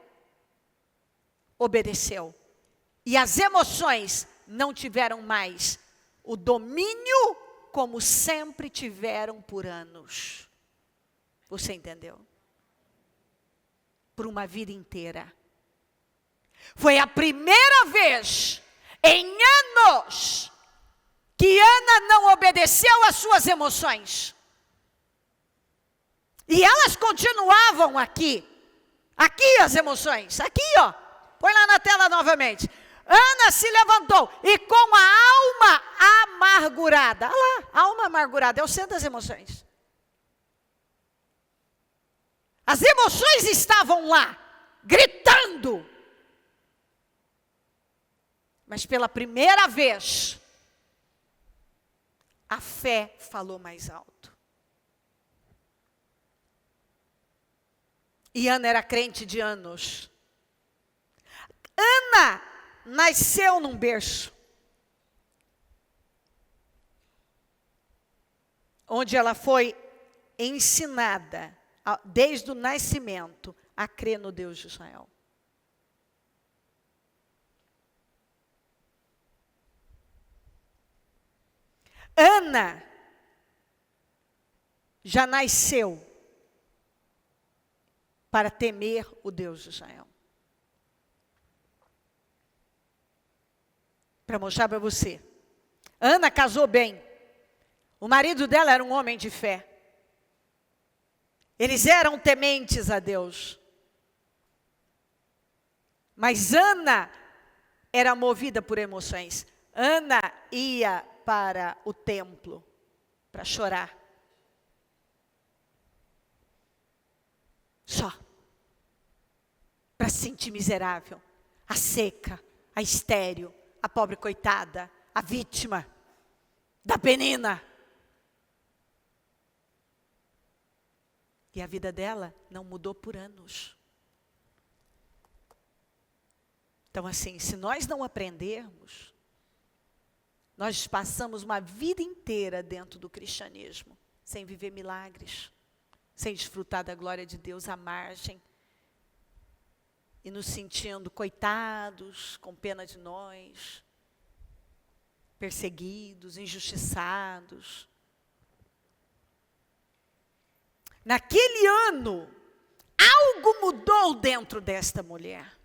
obedeceu. E as emoções não tiveram mais o domínio como sempre tiveram por anos. Você entendeu? Por uma vida inteira. Foi a primeira vez em anos que Ana não obedeceu às suas emoções. E elas continuavam aqui. Aqui as emoções. Aqui, ó. Põe lá na tela novamente. Ana se levantou e com a alma amargurada. Olha lá, alma amargurada é o centro das emoções. As emoções estavam lá, gritando. Mas pela primeira vez, a fé falou mais alto. E Ana era crente de anos. Ana nasceu num berço, onde ela foi ensinada, desde o nascimento, a crer no Deus de Israel. Ana já nasceu para temer o Deus de Israel. Para mostrar para você. Ana casou bem. O marido dela era um homem de fé. Eles eram tementes a Deus. Mas Ana era movida por emoções. Ana ia para o templo para chorar. Só. Para se sentir miserável. A seca, a estéril, a pobre coitada, a vítima da Penina. E a vida dela não mudou por anos. Então, assim, se nós não aprendermos, nós passamos uma vida inteira dentro do cristianismo, sem viver milagres, sem desfrutar da glória de Deus à margem, e nos sentindo coitados, com pena de nós, perseguidos, injustiçados. Naquele ano, algo mudou dentro desta mulher.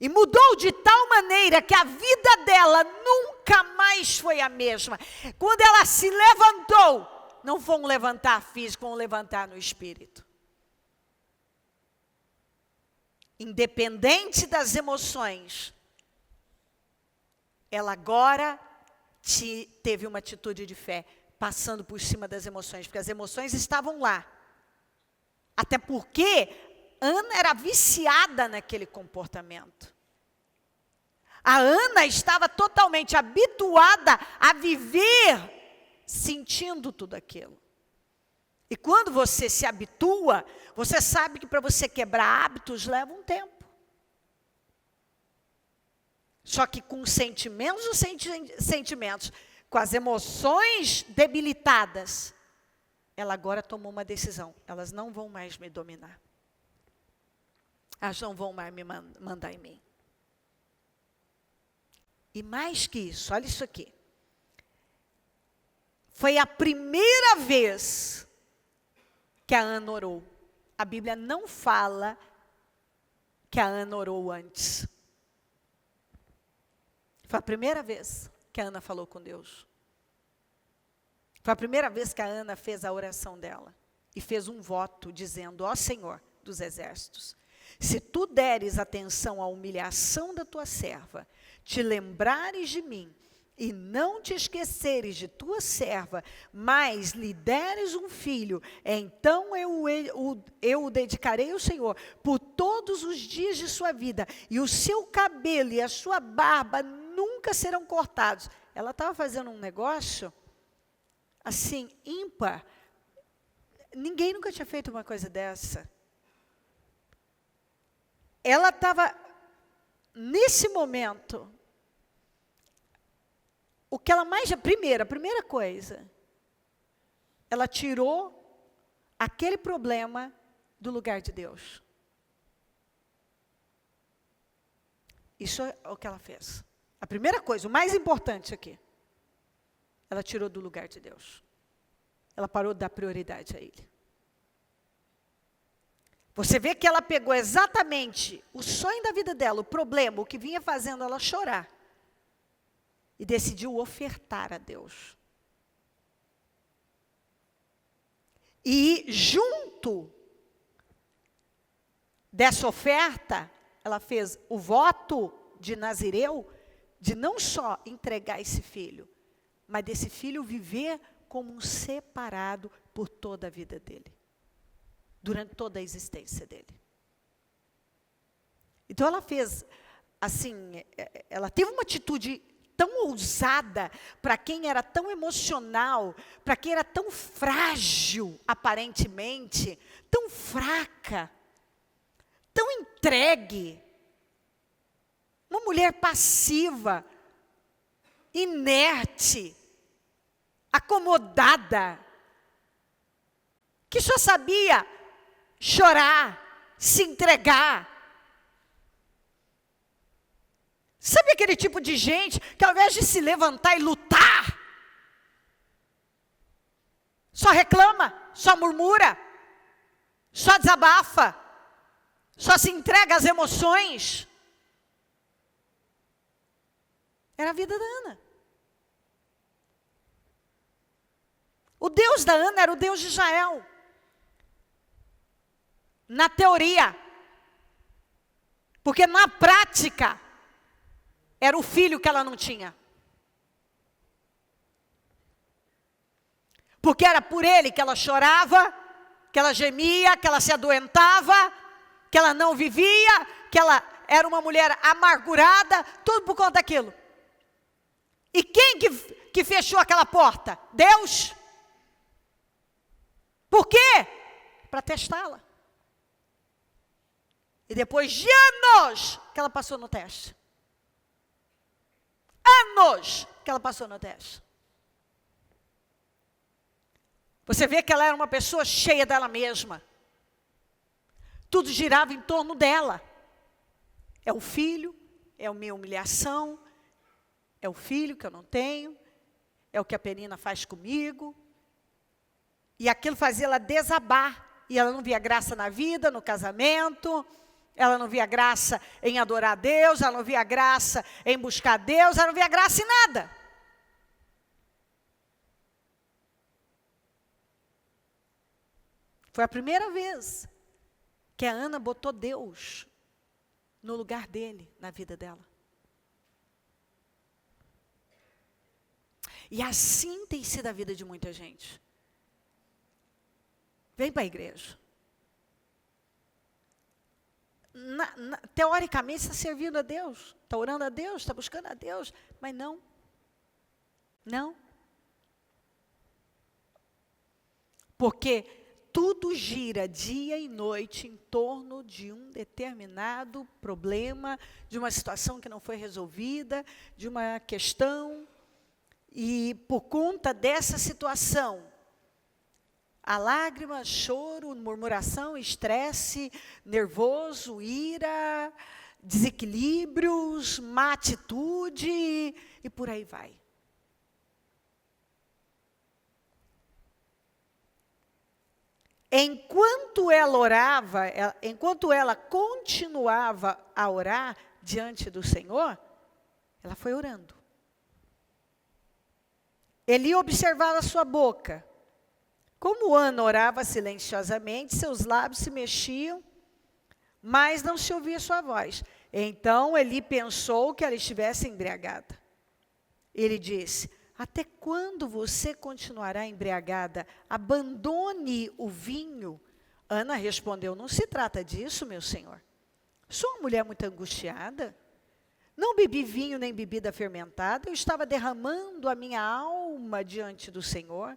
E mudou de tal maneira que a vida dela nunca mais foi a mesma. Quando ela se levantou, não foi um levantar físico, um levantar no espírito. Independente das emoções, ela agora teve uma atitude de fé, passando por cima das emoções, porque as emoções estavam lá. Até porque Ana era viciada naquele comportamento. A Ana estava totalmente habituada a viver sentindo tudo aquilo. E quando você se habitua, você sabe que para você quebrar hábitos leva um tempo. Só que com sentimentos ou sentimentos, com as emoções debilitadas, ela agora tomou uma decisão. Elas não vão mais me dominar. Elas não vão mais me mandar em mim. E mais que isso, olha isso aqui. Foi a primeira vez que a Ana orou. A Bíblia não fala que a Ana orou antes. Foi a primeira vez que a Ana falou com Deus. Foi a primeira vez que a Ana fez a oração dela. E fez um voto dizendo: ó Senhor dos exércitos, se tu deres atenção à humilhação da tua serva, te lembrares de mim, e não te esqueceres de tua serva, mas lhe deres um filho, então eu o dedicarei ao Senhor por todos os dias de sua vida, e o seu cabelo e a sua barba nunca serão cortados. Ela estava fazendo um negócio, assim, ímpar. Ninguém nunca tinha feito uma coisa dessa. Ela estava, nesse momento, o que ela mais, a primeira coisa, ela tirou aquele problema do lugar de Deus. Isso é o que ela fez. A primeira coisa, o mais importante aqui, ela tirou do lugar de Deus. Ela parou de dar prioridade a Ele. Você vê que ela pegou exatamente o sonho da vida dela, o problema, o que vinha fazendo ela chorar, e decidiu ofertar a Deus. E junto dessa oferta, ela fez o voto de Nazireu, de não só entregar esse filho, mas desse filho viver como um separado por toda a vida dele, durante toda a existência dele. Então ela fez, assim, ela teve uma atitude tão ousada, para quem era tão emocional, para quem era tão frágil, aparentemente, tão fraca, tão entregue, uma mulher passiva, inerte, acomodada, que só sabia chorar, se entregar. Sabe aquele tipo de gente que ao invés de se levantar e lutar, só reclama, só murmura, só desabafa, só se entrega às emoções? Era a vida da Ana. O Deus da Ana era o Deus de Israel. Na teoria. Porque na prática, era o filho que ela não tinha. Porque era por ele que ela chorava, que ela gemia, que ela se adoentava, que ela não vivia, que ela era uma mulher amargurada, tudo por conta daquilo. E quem que fechou aquela porta? Deus. Por quê? Para testá-la. E depois de anos que ela passou no teste. Anos que ela passou no teste. Você vê que ela era uma pessoa cheia dela mesma. Tudo girava em torno dela. É o filho, é a minha humilhação, é o filho que eu não tenho, é o que a Penina faz comigo. E aquilo fazia ela desabar. E ela não via graça na vida, no casamento. Ela não via graça em adorar a Deus, ela não via graça em buscar a Deus, ela não via graça em nada. Foi a primeira vez que a Ana botou Deus no lugar dele, na vida dela. E assim tem sido a vida de muita gente. Vem para a igreja. Teoricamente está servindo a Deus, está orando a Deus, está buscando a Deus, mas não. Não. Porque tudo gira dia e noite em torno de um determinado problema, de uma situação que não foi resolvida, de uma questão. E por conta dessa situação, a lágrima, choro, murmuração, estresse, nervoso, ira, desequilíbrios, má atitude e por aí vai. Enquanto ela orava, enquanto ela continuava a orar diante do Senhor, ela foi orando. Eli observava a sua boca. Como Ana orava silenciosamente, seus lábios se mexiam, mas não se ouvia sua voz. Então Eli pensou que ela estivesse embriagada. Ele disse: até quando você continuará embriagada? Abandone o vinho. Ana respondeu: não se trata disso, meu senhor. Sou uma mulher muito angustiada. Não bebi vinho nem bebida fermentada. Eu estava derramando a minha alma diante do Senhor.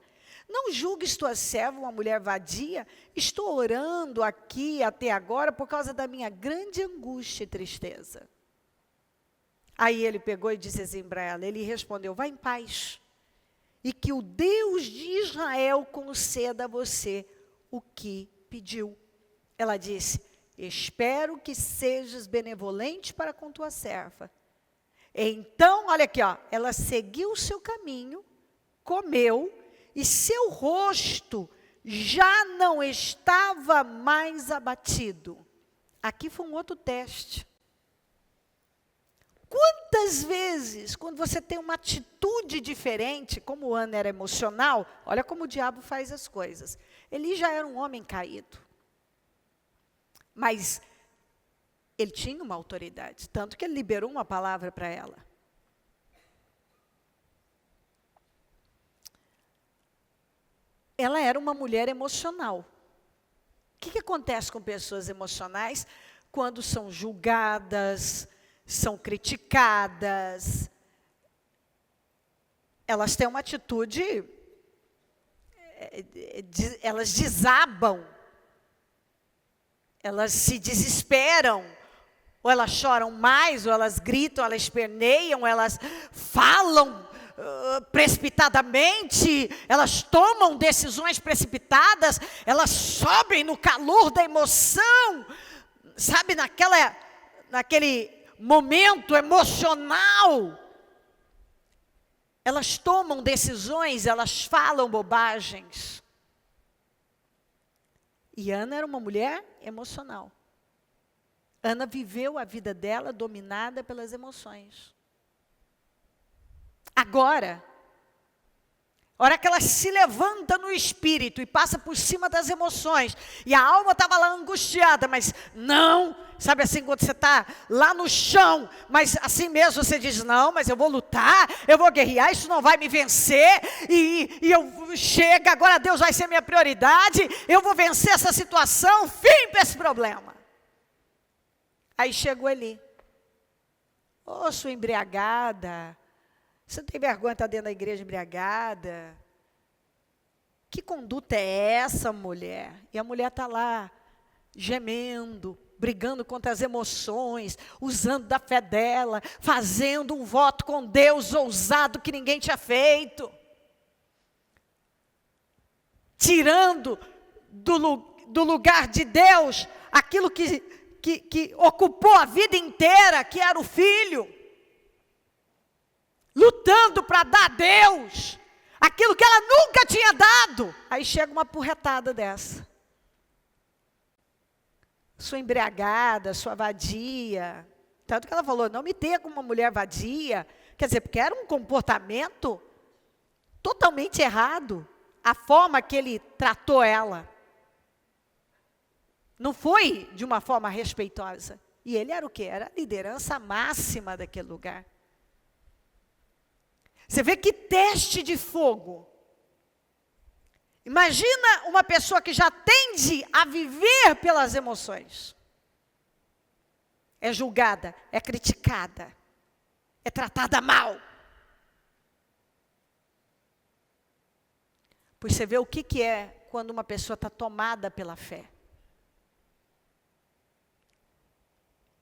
Não julgues tua serva uma mulher vadia. Estou orando aqui até agora por causa da minha grande angústia e tristeza. Aí ele pegou e disse assim para ela, ele respondeu: vá em paz, e que o Deus de Israel conceda a você o que pediu. Ela disse: espero que sejas benevolente para com tua serva. Então, olha aqui, ó, ela seguiu o seu caminho, comeu, e seu rosto já não estava mais abatido. Aqui foi um outro teste. Quantas vezes, quando você tem uma atitude diferente, como Ana era emocional, olha como o diabo faz as coisas. Eli já era um homem caído. Mas ele tinha uma autoridade, tanto que ele liberou uma palavra para ela. Ela era uma mulher emocional. O que acontece com pessoas emocionais quando são julgadas, são criticadas? Elas têm uma atitude, elas desabam, elas se desesperam, ou elas choram mais, ou elas gritam, elas esperneiam, elas falam precipitadamente, elas tomam decisões precipitadas, elas sobem no calor da emoção, sabe, naquele momento emocional. Elas tomam decisões, elas falam bobagens. E Ana era uma mulher emocional. Ana viveu a vida dela dominada pelas emoções. Agora, a hora que ela se levanta no espírito e passa por cima das emoções, e a alma estava lá angustiada, mas não, sabe assim, quando você está lá no chão, mas assim mesmo você diz, não, mas eu vou lutar, eu vou guerrear, isso não vai me vencer, e eu chego, agora Deus vai ser minha prioridade, eu vou vencer essa situação, fim para esse problema. Aí chegou Eli. Ô, sua embriagada, você não tem vergonha de estar dentro da igreja embriagada? Que conduta é essa, mulher? E a mulher está lá, gemendo, brigando contra as emoções, usando da fé dela, fazendo um voto com Deus ousado que ninguém tinha feito. Tirando do lugar de Deus aquilo que ocupou a vida inteira, que era o filho. Lutando para dar a Deus aquilo que ela nunca tinha dado. Aí chega uma porretada dessa. Sua embriagada, sua vadia. Tanto que ela falou, não me tenha como uma mulher vadia. Quer dizer, porque era um comportamento totalmente errado. A forma que ele tratou ela. Não foi de uma forma respeitosa. E ele era o quê? Era a liderança máxima daquele lugar. Você vê que teste de fogo. Imagina uma pessoa que já tende a viver pelas emoções. É julgada, é criticada, é tratada mal. Pois você vê o que é quando uma pessoa está tomada pela fé.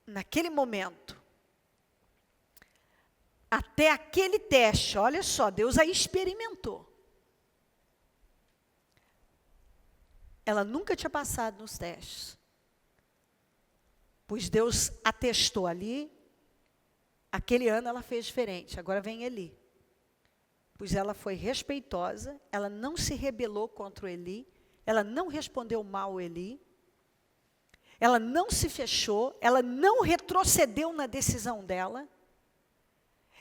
Naquele momento, até aquele teste, olha só, Deus a experimentou. Ela nunca tinha passado nos testes. Pois Deus a testou ali, aquele ano ela fez diferente, agora vem Eli. Pois ela foi respeitosa, ela não se rebelou contra o Eli, ela não respondeu mal ao Eli, ela não se fechou, ela não retrocedeu na decisão dela,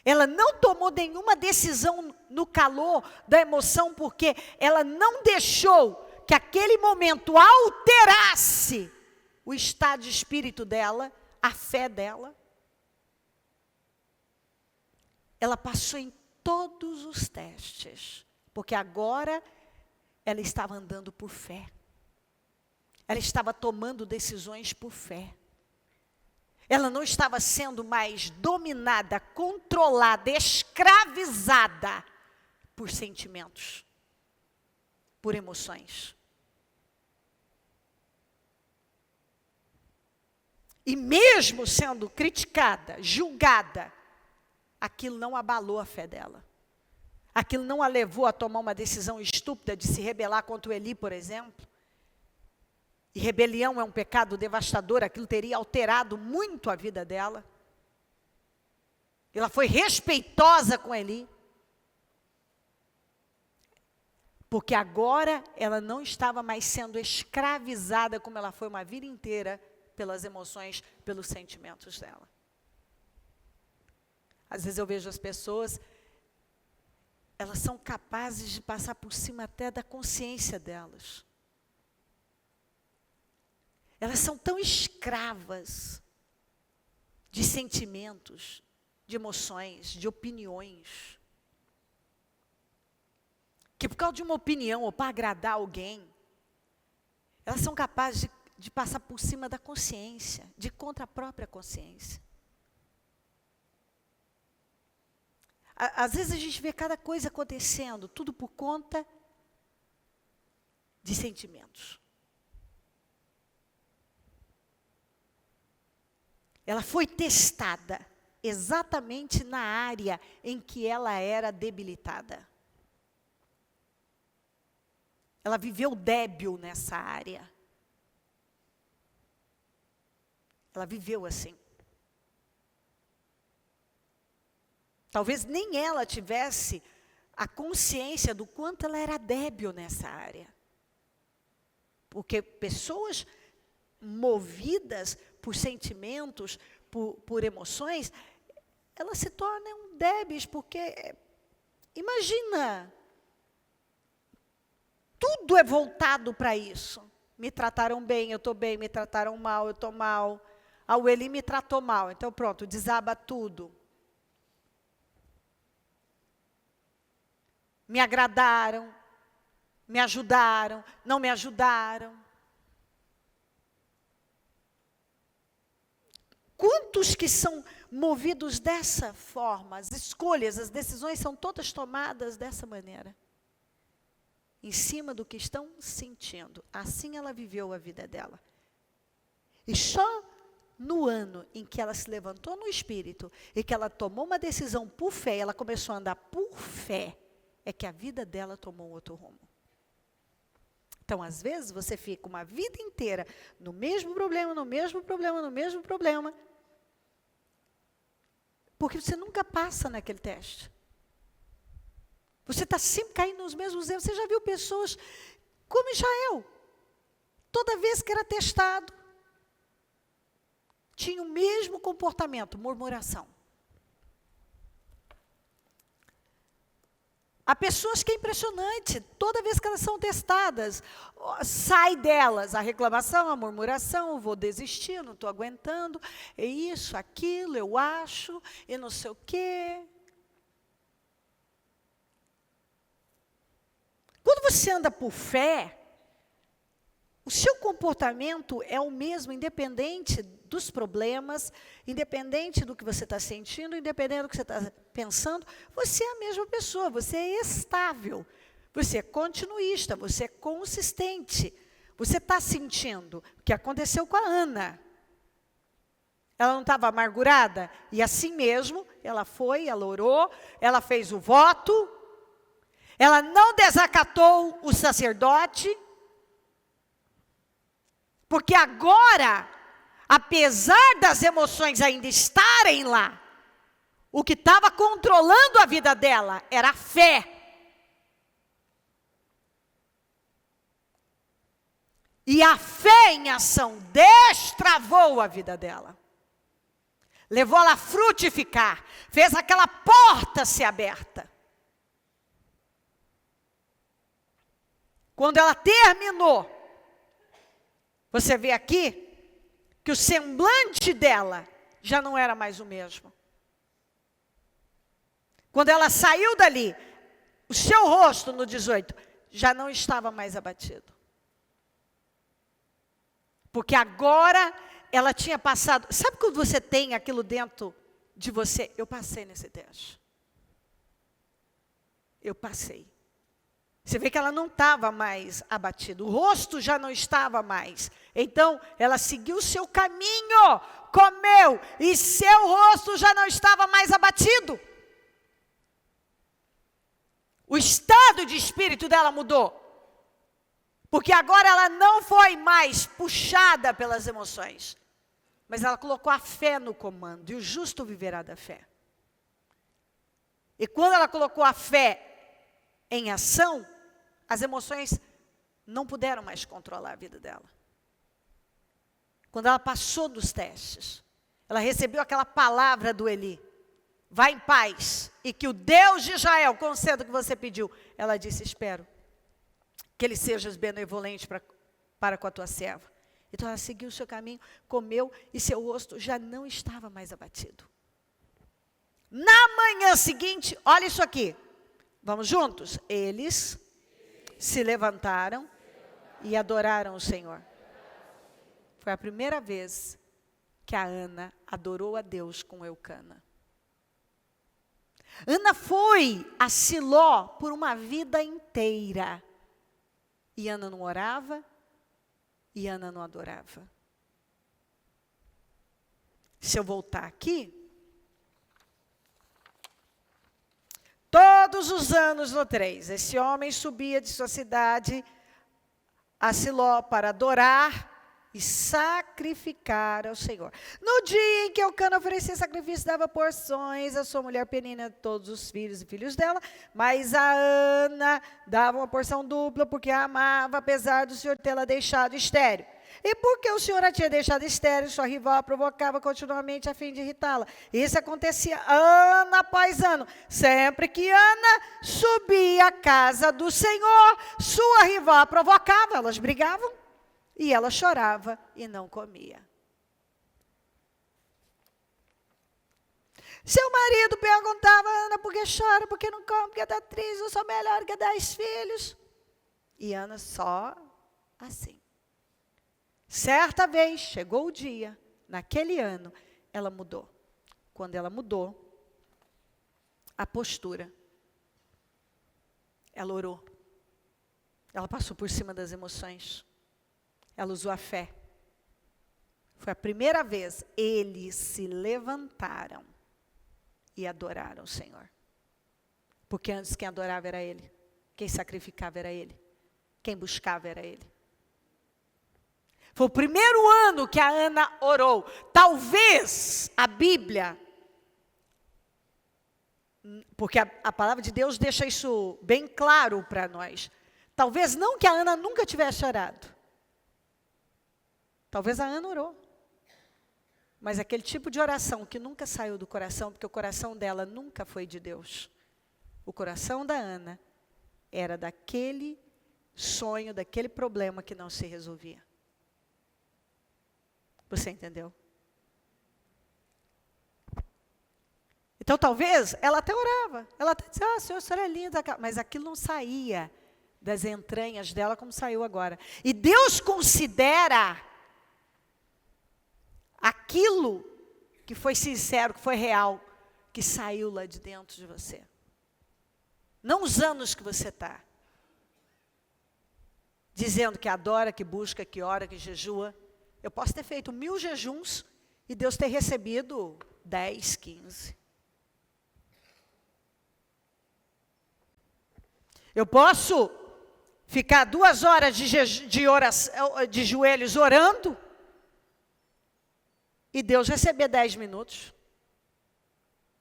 ela não tomou nenhuma decisão no calor da emoção, porque ela não deixou que aquele momento alterasse o estado de espírito dela, a fé dela. Ela passou em todos os testes, porque agora ela estava andando por fé. Ela estava tomando decisões por fé. Ela não estava sendo mais dominada, controlada, escravizada por sentimentos, por emoções. E mesmo sendo criticada, julgada, aquilo não abalou a fé dela. Aquilo não a levou a tomar uma decisão estúpida de se rebelar contra o Eli, por exemplo. E rebelião é um pecado devastador, aquilo teria alterado muito a vida dela. Ela foi respeitosa com Eli. Porque agora ela não estava mais sendo escravizada como ela foi uma vida inteira pelas emoções, pelos sentimentos dela. Às vezes eu vejo as pessoas, elas são capazes de passar por cima até da consciência delas. Elas são tão escravas de sentimentos, de emoções, de opiniões, que por causa de uma opinião ou para agradar alguém, elas são capazes de passar por cima da consciência, de contra a própria consciência. Às vezes a gente vê cada coisa acontecendo, tudo por conta de sentimentos. Ela foi testada exatamente na área em que ela era debilitada. Ela viveu débil nessa área. Ela viveu assim. Talvez nem ela tivesse a consciência do quanto ela era débil nessa área. Porque pessoas movidas por sentimentos, por emoções, elas se tornam débeis, porque, imagina, tudo é voltado para isso. Me trataram bem, eu estou bem, me trataram mal, eu estou mal. O Eli me tratou mal, então pronto, desaba tudo. Me agradaram, me ajudaram, não me ajudaram. Quantos que são movidos dessa forma? As escolhas, as decisões são todas tomadas dessa maneira. Em cima do que estão sentindo. Assim ela viveu a vida dela. E só no ano em que ela se levantou no espírito e que ela tomou uma decisão por fé, ela começou a andar por fé, é que a vida dela tomou outro rumo. Então, às vezes, você fica uma vida inteira no mesmo problema, no mesmo problema, no mesmo problema, porque você nunca passa naquele teste. Você está sempre caindo nos mesmos erros. Você já viu pessoas como Israel? Toda vez que era testado, tinha o mesmo comportamento, murmuração. Há pessoas que é impressionante, toda vez que elas são testadas, sai delas a reclamação, a murmuração, vou desistir, não estou aguentando, é isso, aquilo, eu acho, e não sei o quê. Quando você anda por fé, o seu comportamento é o mesmo, independente dos problemas, independente do que você está sentindo, independente do que você está pensando, você é a mesma pessoa, você é estável, você é continuista, você é consistente. Você está sentindo o que aconteceu com a Ana. Ela não estava amargurada? E assim mesmo, ela foi, ela orou, ela fez o voto, ela não desacatou o sacerdote, porque agora, apesar das emoções ainda estarem lá, o que estava controlando a vida dela era a fé. E a fé em ação destravou a vida dela. Levou ela a frutificar, fez aquela porta ser aberta. Quando ela terminou, você vê aqui que o semblante dela já não era mais o mesmo. Quando ela saiu dali, o seu rosto, no 18, já não estava mais abatido. Porque agora ela tinha passado. Sabe quando você tem aquilo dentro de você? Eu passei nesse teste. Eu passei. Você vê que ela não estava mais abatida. O rosto já não estava mais. Então, ela seguiu o seu caminho, comeu, e seu rosto já não estava mais abatido. O estado de espírito dela mudou. Porque agora ela não foi mais puxada pelas emoções, mas ela colocou a fé no comando, e o justo viverá da fé. E quando ela colocou a fé em ação, as emoções não puderam mais controlar a vida dela. Quando ela passou dos testes, ela recebeu aquela palavra do Eli: vá em paz, e que o Deus de Israel conceda o que você pediu. Ela disse: espero que ele seja benevolente para com a tua serva. Então ela seguiu o seu caminho, comeu, e seu rosto já não estava mais abatido. Na manhã seguinte, olha isso aqui. Vamos juntos? Eles se levantaram e adoraram o Senhor. Foi a primeira vez que a Ana adorou a Deus com Eucana. Ana foi a Siló por uma vida inteira. E Ana não orava, e Ana não adorava. Se eu voltar aqui, todos os anos no 3, esse homem subia de sua cidade a Siló para adorar e sacrificar ao Senhor. No dia em que Eucana oferecia sacrifício, dava porções à sua mulher Penina, a todos os filhos e filhos dela, mas a Ana dava uma porção dupla, porque a amava, apesar do Senhor tê-la deixado estéril. E porque o Senhor a tinha deixado estéril, sua rival a provocava continuamente a fim de irritá-la. Isso acontecia ano após ano. Sempre que Ana subia à casa do Senhor, sua rival a provocava, elas brigavam, e ela chorava e não comia. Seu marido perguntava: Ana, por que chora? Por que não come? Porque está triste? Eu sou melhor que 10 filhos. E Ana só assim. Certa vez, chegou o dia, naquele ano, ela mudou. Quando ela mudou, a postura, ela orou. Ela passou por cima das emoções. Ela usou a fé. Foi a primeira vez. Eles se levantaram e adoraram o Senhor. Porque antes quem adorava era Ele. Quem sacrificava era Ele. Quem buscava era Ele. Foi o primeiro ano que a Ana orou. Talvez a Bíblia, porque a palavra de Deus deixa isso bem claro para nós. Talvez não que a Ana nunca tivesse orado. Talvez a Ana orou. Mas aquele tipo de oração que nunca saiu do coração, porque o coração dela nunca foi de Deus. O coração da Ana era daquele sonho, daquele problema que não se resolvia. Você entendeu? Então talvez ela até orava. Ela até dizia: Senhor, a senhora é linda. Mas aquilo não saía das entranhas dela como saiu agora. E Deus considera aquilo que foi sincero, que foi real, que saiu lá de dentro de você. Não os anos que você está dizendo que adora, que busca, que ora, que jejua. Eu posso ter feito 1000 jejuns e Deus ter recebido 10, 15. Eu posso ficar 2 horas de joelhos orando e Deus receber 10 minutos.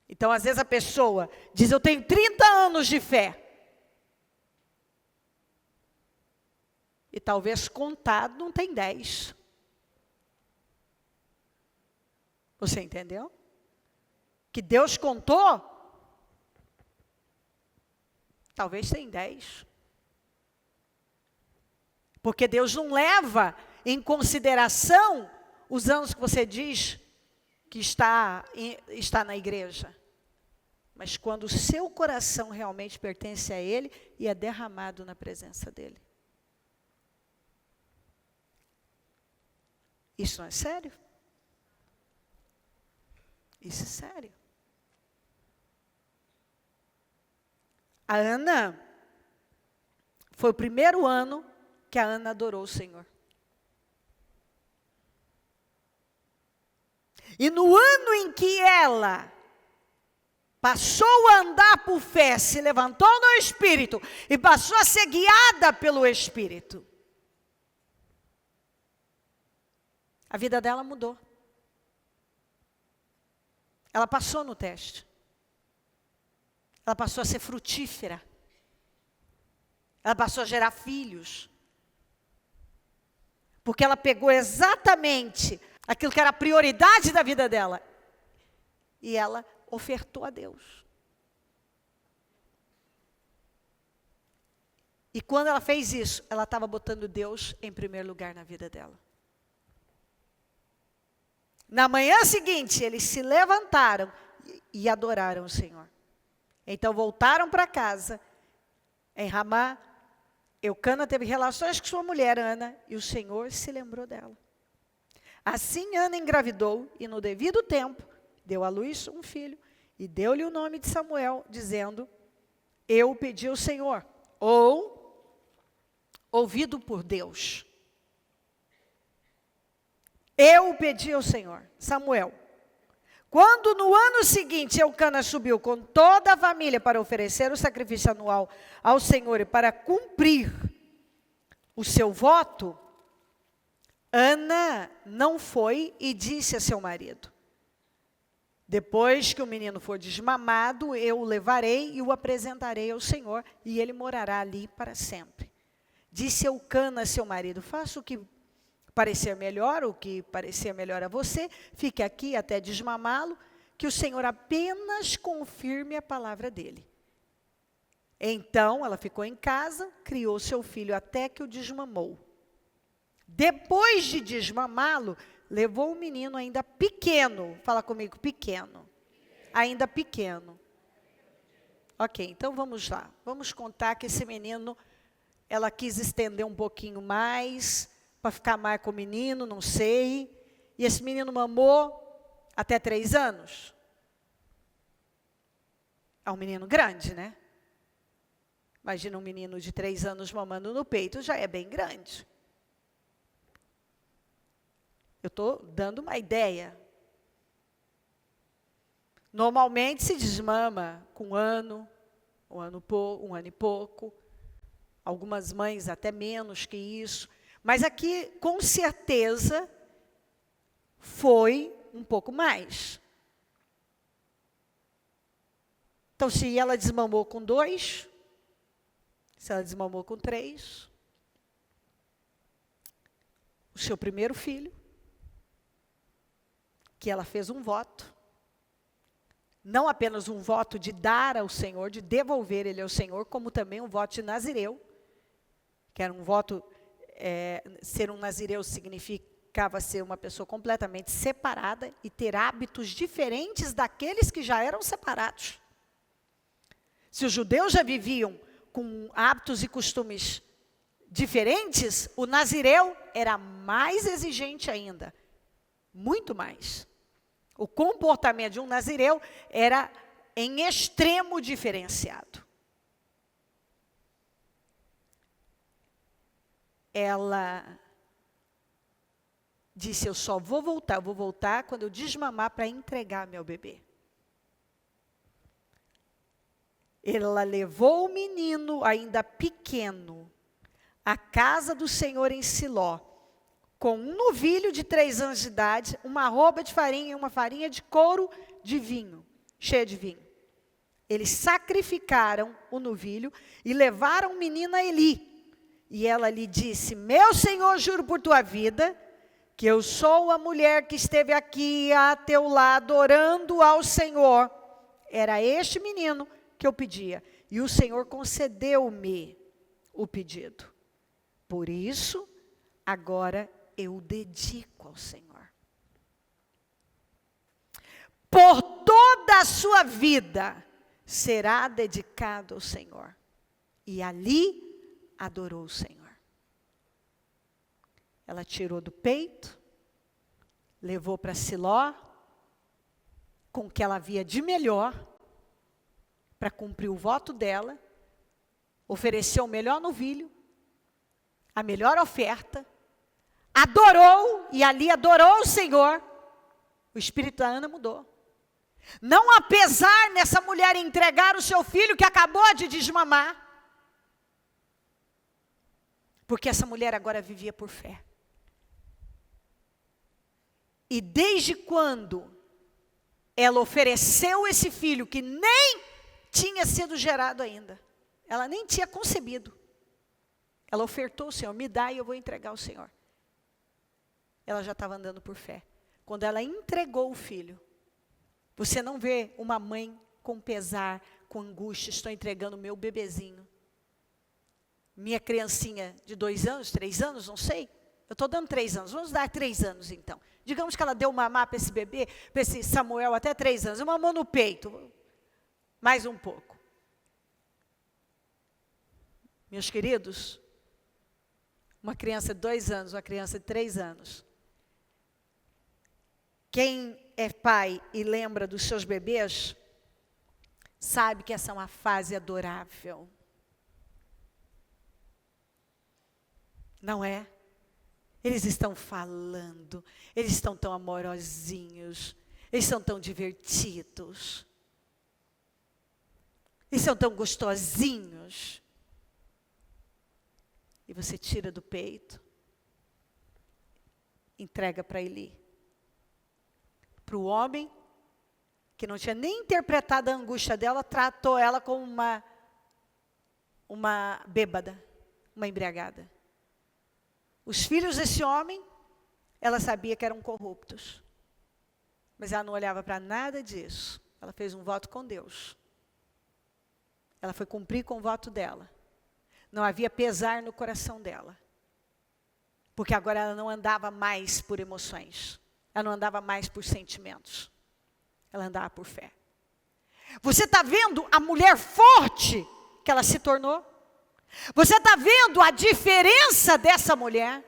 Então, às vezes a pessoa diz: eu tenho 30 anos de fé. E talvez contado não tem 10. Você entendeu? Que Deus contou, talvez tem 10. Porque Deus não leva em consideração os anos que você diz que está na igreja. Mas quando o seu coração realmente pertence a Ele e é derramado na presença dEle. Isso não é sério? Isso é sério. A Ana, foi o primeiro ano que a Ana adorou o Senhor. E no ano em que ela passou a andar por fé, se levantou no Espírito e passou a ser guiada pelo Espírito, A vida dela mudou. Ela passou no teste. Ela passou a ser frutífera. Ela passou a gerar filhos. Porque ela pegou exatamente aquilo que era a prioridade da vida dela. E ela ofertou a Deus. E quando ela fez isso, ela estava botando Deus em primeiro lugar na vida dela. Na manhã seguinte, eles se levantaram e adoraram o Senhor. Então voltaram para casa. Em Ramá, Eucana teve relações com sua mulher, Ana, e o Senhor se lembrou dela. Assim Ana engravidou e no devido tempo deu à luz um filho e deu-lhe o nome de Samuel, dizendo: eu pedi ao Senhor, ou ouvido por Deus. Eu pedi ao Senhor, Samuel. Quando no ano seguinte Eucana subiu com toda a família para oferecer o sacrifício anual ao Senhor e para cumprir o seu voto, Ana não foi e disse a seu marido: depois que o menino for desmamado, eu o levarei e o apresentarei ao Senhor, e ele morará ali para sempre. Disse Eucana a seu marido: faça o que parecer melhor, o que parecer melhor a você, fique aqui até desmamá-lo, que o Senhor apenas confirme a palavra dele. Então, ela ficou em casa, criou seu filho até que o desmamou. Depois de desmamá-lo, levou o menino ainda pequeno, fala comigo, pequeno, ainda pequeno. Ok, então vamos lá, vamos contar que esse menino, ela quis estender um pouquinho mais, para ficar mais com o menino, não sei. E esse menino mamou até 3 anos. É um menino grande, né? Imagina um menino de 3 anos mamando no peito, já é bem grande. Eu estou dando uma ideia. Normalmente se desmama com um ano e pouco. Algumas mães até menos que isso. Mas aqui, com certeza, foi um pouco mais. Então, se ela desmamou com 2, se ela desmamou com 3, o seu primeiro filho, que ela fez um voto, não apenas um voto de dar ao Senhor, de devolver ele ao Senhor, como também um voto de nazireu, que era um voto... ser um nazireu significava ser uma pessoa completamente separada e ter hábitos diferentes daqueles que já eram separados. Se os judeus já viviam com hábitos e costumes diferentes, o nazireu era mais exigente ainda, muito mais. O comportamento de um nazireu era em extremo diferenciado. Ela disse: eu só vou voltar quando eu desmamar para entregar meu bebê. Ela levou o menino, ainda pequeno, à casa do Senhor em Siló, com um novilho de 3 anos de idade, uma arroba de farinha e uma farinha de couro de vinho, cheia de vinho. Eles sacrificaram o novilho e levaram o menino a Eli. E ela lhe disse: meu senhor, juro por tua vida, que eu sou a mulher que esteve aqui a teu lado, orando ao Senhor. Era este menino que eu pedia, e o Senhor concedeu-me o pedido. Por isso, agora eu o dedico ao Senhor. Por toda a sua vida, será dedicado ao Senhor. E ali adorou o Senhor. Ela tirou do peito, levou para Siló, com o que ela via de melhor, para cumprir o voto dela, ofereceu o melhor novilho, a melhor oferta, adorou, e ali adorou o Senhor. O espírito da Ana mudou. Não apesar nessa mulher entregar o seu filho que acabou de desmamar, porque essa mulher agora vivia por fé. E desde quando ela ofereceu esse filho que nem tinha sido gerado ainda, ela nem tinha concebido, ela ofertou ao Senhor, me dá e eu vou entregar ao Senhor. Ela já estava andando por fé. Quando ela entregou o filho, você não vê uma mãe com pesar, com angústia, estou entregando o meu bebezinho. Minha criancinha de 2 anos, 3 anos, não sei. Eu estou dando 3 anos, vamos dar 3 anos então. Digamos que ela deu mamar para esse bebê, para esse Samuel até 3 anos. Uma mão no peito, mais um pouco. Meus queridos, uma criança de 2 anos, uma criança de 3 anos. Quem é pai e lembra dos seus bebês, sabe que essa é uma fase adorável. Não é? Eles estão falando, eles estão tão amorosinhos, eles são tão divertidos, eles são tão gostosinhos. E você tira do peito, entrega para Eli. Para o homem, que não tinha nem interpretado a angústia dela, tratou ela como uma bêbada, uma embriagada. Os filhos desse homem, ela sabia que eram corruptos. Mas ela não olhava para nada disso. Ela fez um voto com Deus. Ela foi cumprir com o voto dela. Não havia pesar no coração dela. Porque agora ela não andava mais por emoções. Ela não andava mais por sentimentos. Ela andava por fé. Você está vendo a mulher forte que ela se tornou? Você está vendo a diferença dessa mulher?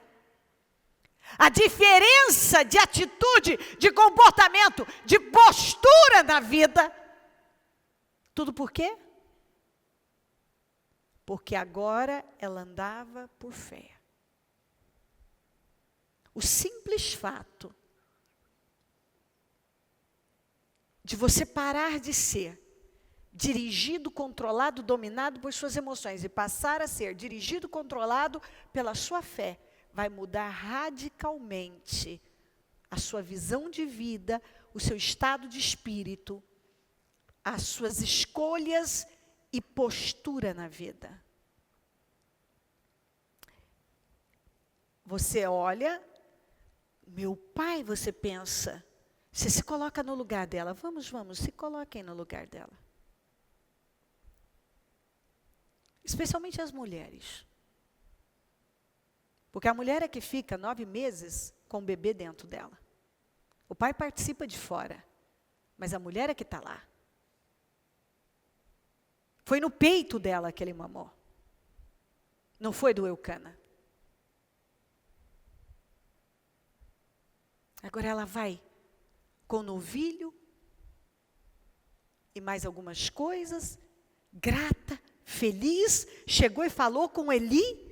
A diferença de atitude, de comportamento, de postura na vida. Tudo por quê? Porque agora ela andava por fé. O simples fato de você parar de ser dirigido, controlado, dominado por suas emoções e passar a ser dirigido, controlado pela sua fé, vai mudar radicalmente a sua visão de vida, o seu estado de espírito, as suas escolhas e postura na vida. Você olha, meu pai, você pensa, você se coloca no lugar dela. Vamos, se coloquem no lugar dela. Especialmente as mulheres. Porque a mulher é que fica 9 meses com o bebê dentro dela. O pai participa de fora, mas a mulher é que está lá. Foi no peito dela que ele mamou. Não foi do Eucana. Agora ela vai com o novilho e mais algumas coisas, grata, feliz, chegou e falou com Eli.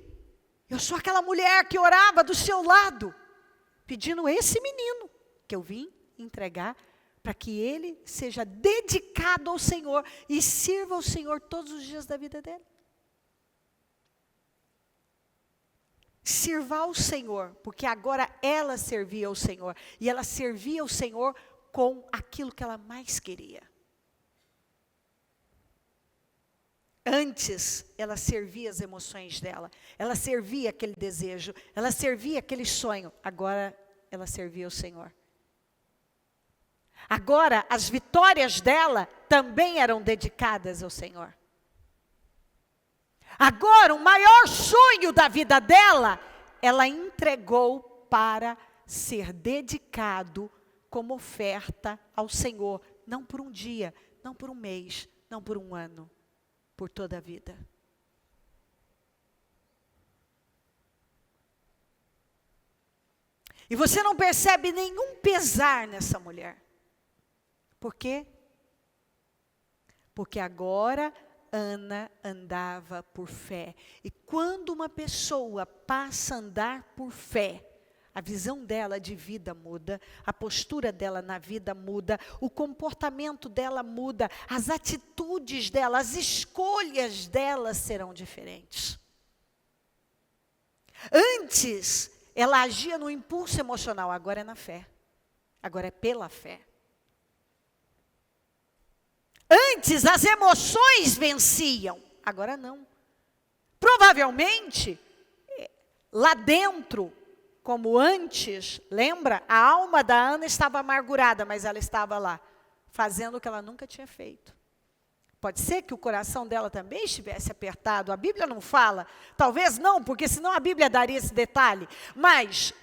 Eu sou aquela mulher que orava do seu lado, pedindo esse menino que eu vim entregar para que ele seja dedicado ao Senhor e sirva ao Senhor todos os dias da vida dele. Sirva ao Senhor, porque agora ela servia ao Senhor. E ela servia ao Senhor com aquilo que ela mais queria. Antes, ela servia as emoções dela. Ela servia aquele desejo. Ela servia aquele sonho. Agora, ela servia ao Senhor. Agora, as vitórias dela também eram dedicadas ao Senhor. Agora, o maior sonho da vida dela, ela entregou para ser dedicado como oferta ao Senhor. Não por um dia, não por um mês, não por um ano, por toda a vida. E você não percebe nenhum pesar nessa mulher. Por quê? Porque agora Ana andava por fé. E quando uma pessoa passa a andar por fé, a visão dela de vida muda, a postura dela na vida muda, o comportamento dela muda, as atitudes dela, as escolhas dela serão diferentes. Antes, ela agia no impulso emocional, agora é na fé. Agora é pela fé. Antes as emoções venciam, agora não. Provavelmente, lá dentro, como antes, lembra? A alma da Ana estava amargurada, mas ela estava lá, fazendo o que ela nunca tinha feito. Pode ser que o coração dela também estivesse apertado. A Bíblia não fala, talvez não, porque senão a Bíblia daria esse detalhe. Mas,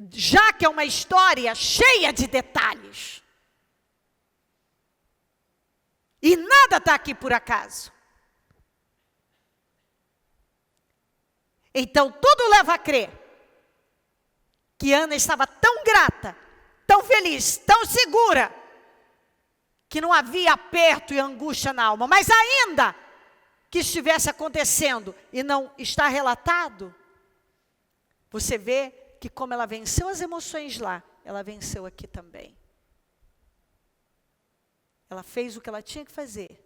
já que é uma história cheia de detalhes, e nada está aqui por acaso. Então, tudo leva a crer que Ana estava tão grata, tão feliz, tão segura, que não havia aperto e angústia na alma. Mas ainda que estivesse acontecendo e não está relatado, você vê que como ela venceu as emoções lá, ela venceu aqui também. Ela fez o que ela tinha que fazer.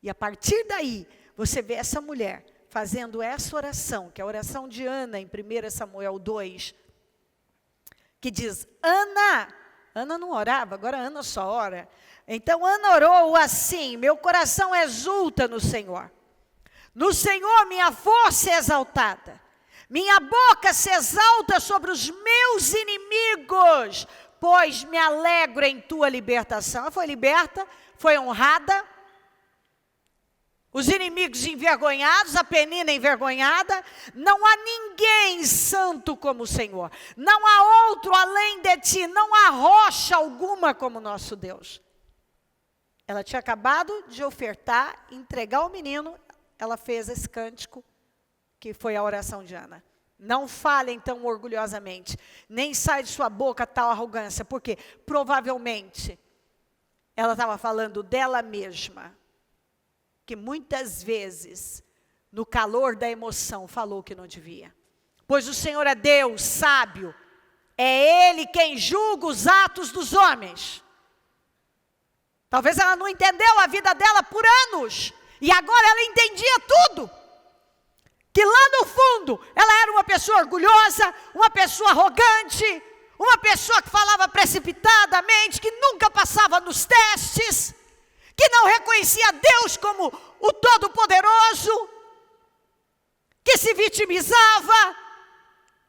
E a partir daí, você vê essa mulher fazendo essa oração, que é a oração de Ana, em 1 Samuel 2, que diz, Ana não orava, agora Ana só ora. Então Ana orou assim, meu coração exulta no Senhor. No Senhor minha força é exaltada. Minha boca se exalta sobre os meus inimigos, pois me alegro em tua libertação. Ela foi liberta, foi honrada. Os inimigos envergonhados, a Penina envergonhada. Não há ninguém santo como o Senhor. Não há outro além de ti. Não há rocha alguma como nosso Deus. Ela tinha acabado de ofertar, entregar o menino. Ela fez esse cântico, que foi a oração de Ana. Não falem tão orgulhosamente. Nem sai de sua boca tal arrogância. Porque provavelmente ela estava falando dela mesma. Que muitas vezes, no calor da emoção, falou que não devia. Pois o Senhor é Deus, sábio. É Ele quem julga os atos dos homens. Talvez ela não entendeu a vida dela por anos. E agora ela entendia tudo. Que lá no fundo, ela era uma pessoa orgulhosa, uma pessoa arrogante, uma pessoa que falava precipitadamente, que nunca passava nos testes, que não reconhecia Deus como o Todo-Poderoso, que se vitimizava,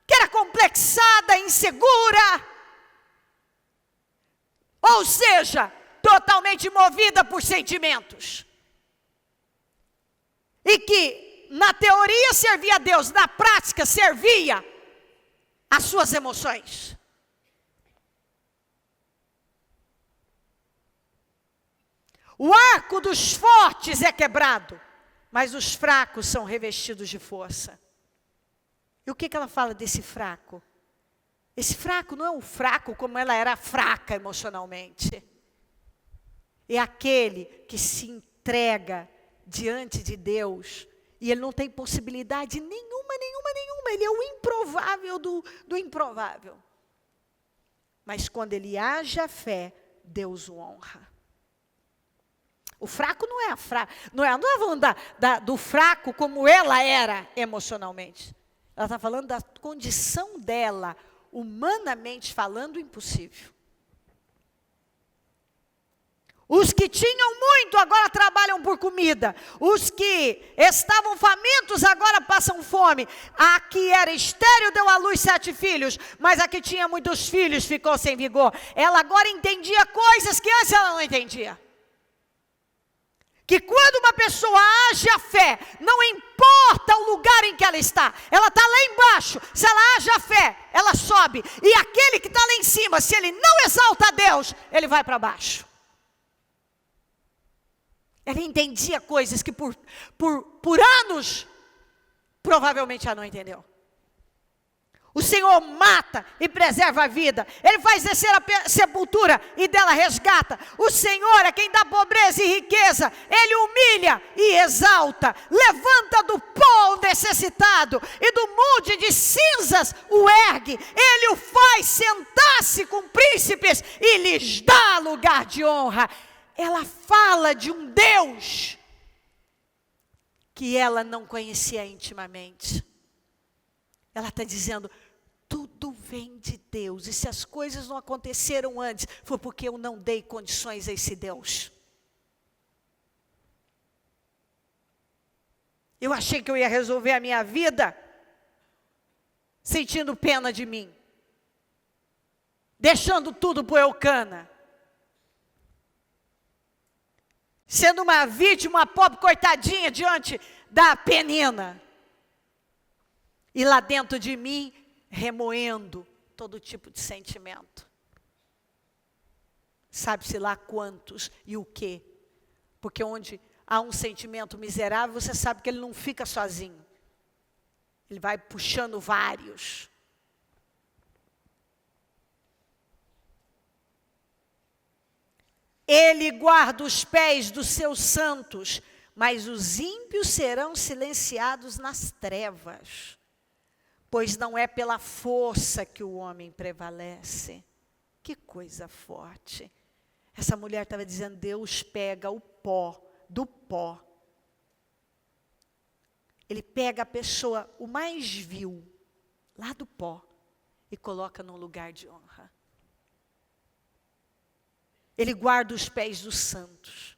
que era complexada, insegura, ou seja, totalmente movida por sentimentos. E que na teoria servia a Deus, na prática servia as suas emoções. O arco dos fortes é quebrado, mas os fracos são revestidos de força. E o que ela fala desse fraco? Esse fraco não é um fraco como ela era fraca emocionalmente. É aquele que se entrega diante de Deus e ele não tem possibilidade nenhuma. Ele é o improvável do improvável. Mas quando ele age a fé, Deus o honra. O fraco não é a fraca, não é falando do fraco como ela era emocionalmente. Ela está falando da condição dela, humanamente falando, impossível. Os que tinham muito agora trabalham por comida. Os que estavam famintos agora passam fome. A que era estéril deu à luz 7 filhos, mas a que tinha muitos filhos ficou sem vigor. Ela agora entendia coisas que antes ela não entendia. Que quando uma pessoa age a fé, não importa o lugar em que ela está está lá embaixo, se ela age a fé, ela sobe. E aquele que está lá em cima, se ele não exalta a Deus, ele vai para baixo. Ela entendia coisas que por anos, provavelmente ela não entendeu. O Senhor mata e preserva a vida. Ele faz descer a sepultura e dela resgata. O Senhor é quem dá pobreza e riqueza. Ele humilha e exalta. Levanta do pó o necessitado e do monte de cinzas o ergue. Ele o faz sentar-se com príncipes e lhes dá lugar de honra. Ela fala de um Deus que ela não conhecia intimamente. Ela está dizendo, tudo vem de Deus. E se as coisas não aconteceram antes, foi porque eu não dei condições a esse Deus. Eu achei que eu ia resolver a minha vida sentindo pena de mim, deixando tudo por Eucana, sendo uma vítima, uma pobre coitadinha diante da Penina. E lá dentro de mim, remoendo todo tipo de sentimento. Sabe-se lá quantos e o quê? Porque onde há um sentimento miserável, você sabe que ele não fica sozinho. Ele vai puxando vários. Ele guarda os pés dos seus santos, mas os ímpios serão silenciados nas trevas. Pois não é pela força que o homem prevalece. Que coisa forte. Essa mulher estava dizendo, Deus pega o pó do pó. Ele pega a pessoa, o mais vil, lá do pó, e coloca num lugar de honra. Ele guarda os pés dos santos.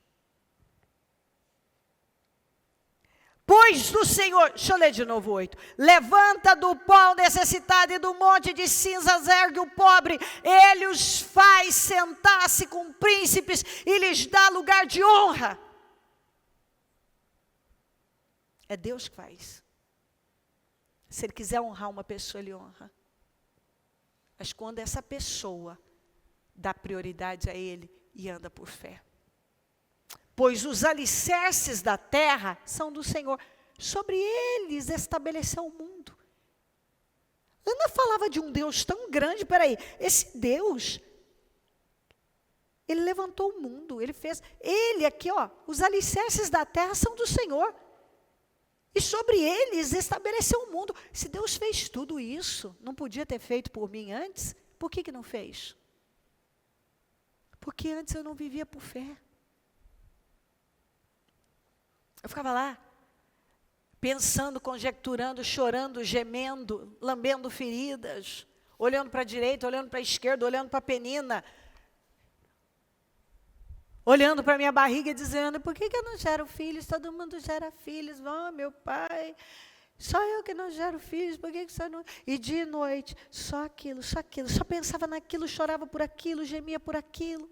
Pois do Senhor, deixa eu ler de novo 8. Levanta do pó o necessitado e do monte de cinzas ergue o pobre. Ele os faz sentar-se com príncipes e lhes dá lugar de honra. É Deus que faz. Se Ele quiser honrar uma pessoa, Ele honra. Mas quando essa pessoa dá prioridade a Ele e anda por fé. Pois os alicerces da terra são do Senhor. Sobre eles estabeleceu o mundo. Ana falava de um Deus tão grande, peraí, esse Deus, Ele levantou o mundo, Ele fez, Ele aqui, ó, os alicerces da terra são do Senhor. E sobre eles estabeleceu o mundo. Se Deus fez tudo isso, não podia ter feito por mim antes? Por que não fez? Porque antes eu não vivia por fé. Eu ficava lá, pensando, conjecturando, chorando, gemendo, lambendo feridas, olhando para a direita, olhando para a esquerda, olhando para a Penina, olhando para a minha barriga e dizendo, por que eu não gero filhos? Todo mundo gera filhos, meu pai, só eu que não gero filhos, por que você não... E dia e noite, só aquilo, só pensava naquilo, chorava por aquilo, gemia por aquilo.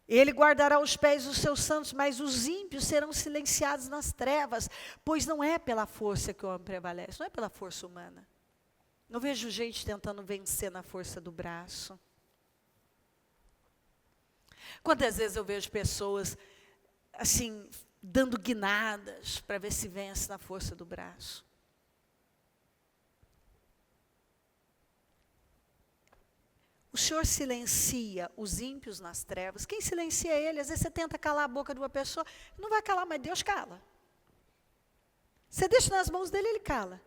Ele guardará os pés dos seus santos, mas os ímpios serão silenciados nas trevas, pois não é pela força que o homem prevalece, não é pela força humana. Não vejo gente tentando vencer na força do braço. Quantas vezes eu vejo pessoas, assim, dando guinadas para ver se vence na força do braço. O Senhor silencia os ímpios nas trevas. Quem silencia ele? Às vezes você tenta calar a boca de uma pessoa, não vai calar, mas Deus cala. Você deixa nas mãos dele, ele cala.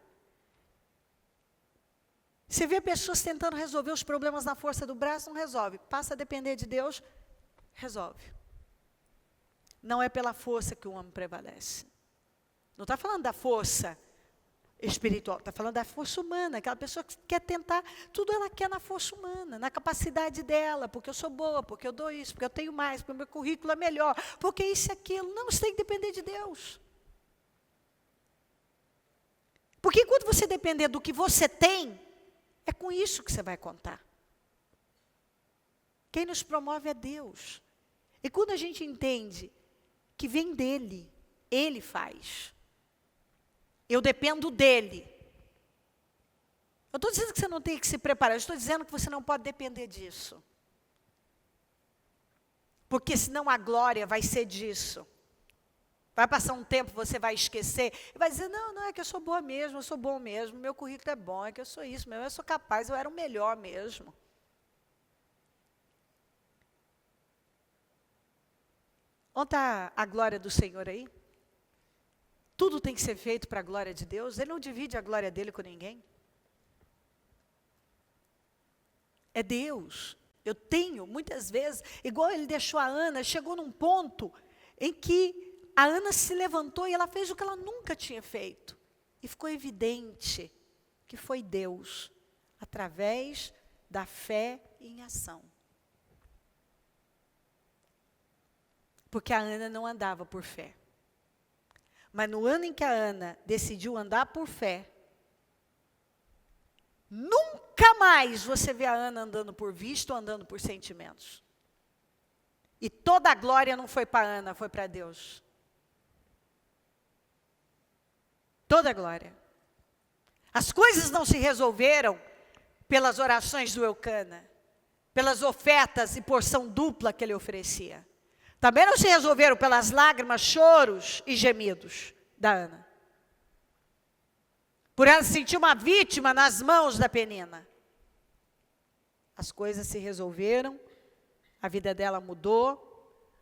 Você vê pessoas tentando resolver os problemas na força do braço, não resolve. Passa a depender de Deus, resolve. Não é pela força que o homem prevalece. Não está falando da força espiritual, está falando da força humana, aquela pessoa que quer tentar, tudo ela quer na força humana, na capacidade dela, porque eu sou boa, porque eu dou isso, porque eu tenho mais, porque o meu currículo é melhor, porque isso e aquilo. Não, você tem que depender de Deus. Porque enquanto você depender do que você tem, é com isso que você vai contar. Quem nos promove é Deus. E quando a gente entende que vem dEle, Ele faz. Eu dependo dEle. Eu estou dizendo que você não tem que se preparar, eu estou dizendo que você não pode depender disso. Porque senão a glória vai ser disso. Vai passar um tempo, você vai esquecer, e vai dizer, não, é que eu sou boa mesmo, eu sou bom mesmo, meu currículo é bom, é que eu sou isso mesmo, eu sou capaz, eu era o melhor mesmo. Onde está a glória do Senhor aí? Tudo tem que ser feito para a glória de Deus, Ele não divide a glória dEle com ninguém. É Deus. Eu tenho, muitas vezes, igual Ele deixou a Ana, chegou num ponto em que a Ana se levantou e ela fez o que ela nunca tinha feito. E ficou evidente que foi Deus, através da fé em ação. Porque a Ana não andava por fé. Mas no ano em que a Ana decidiu andar por fé, nunca mais você vê a Ana andando por vista ou andando por sentimentos. E toda a glória não foi para a Ana, foi para Deus. Toda a glória. As coisas não se resolveram pelas orações do Eucana, pelas ofertas e porção dupla que ele oferecia. Também não se resolveram pelas lágrimas, choros e gemidos da Ana. Por ela se sentir uma vítima nas mãos da Penina. As coisas se resolveram, a vida dela mudou,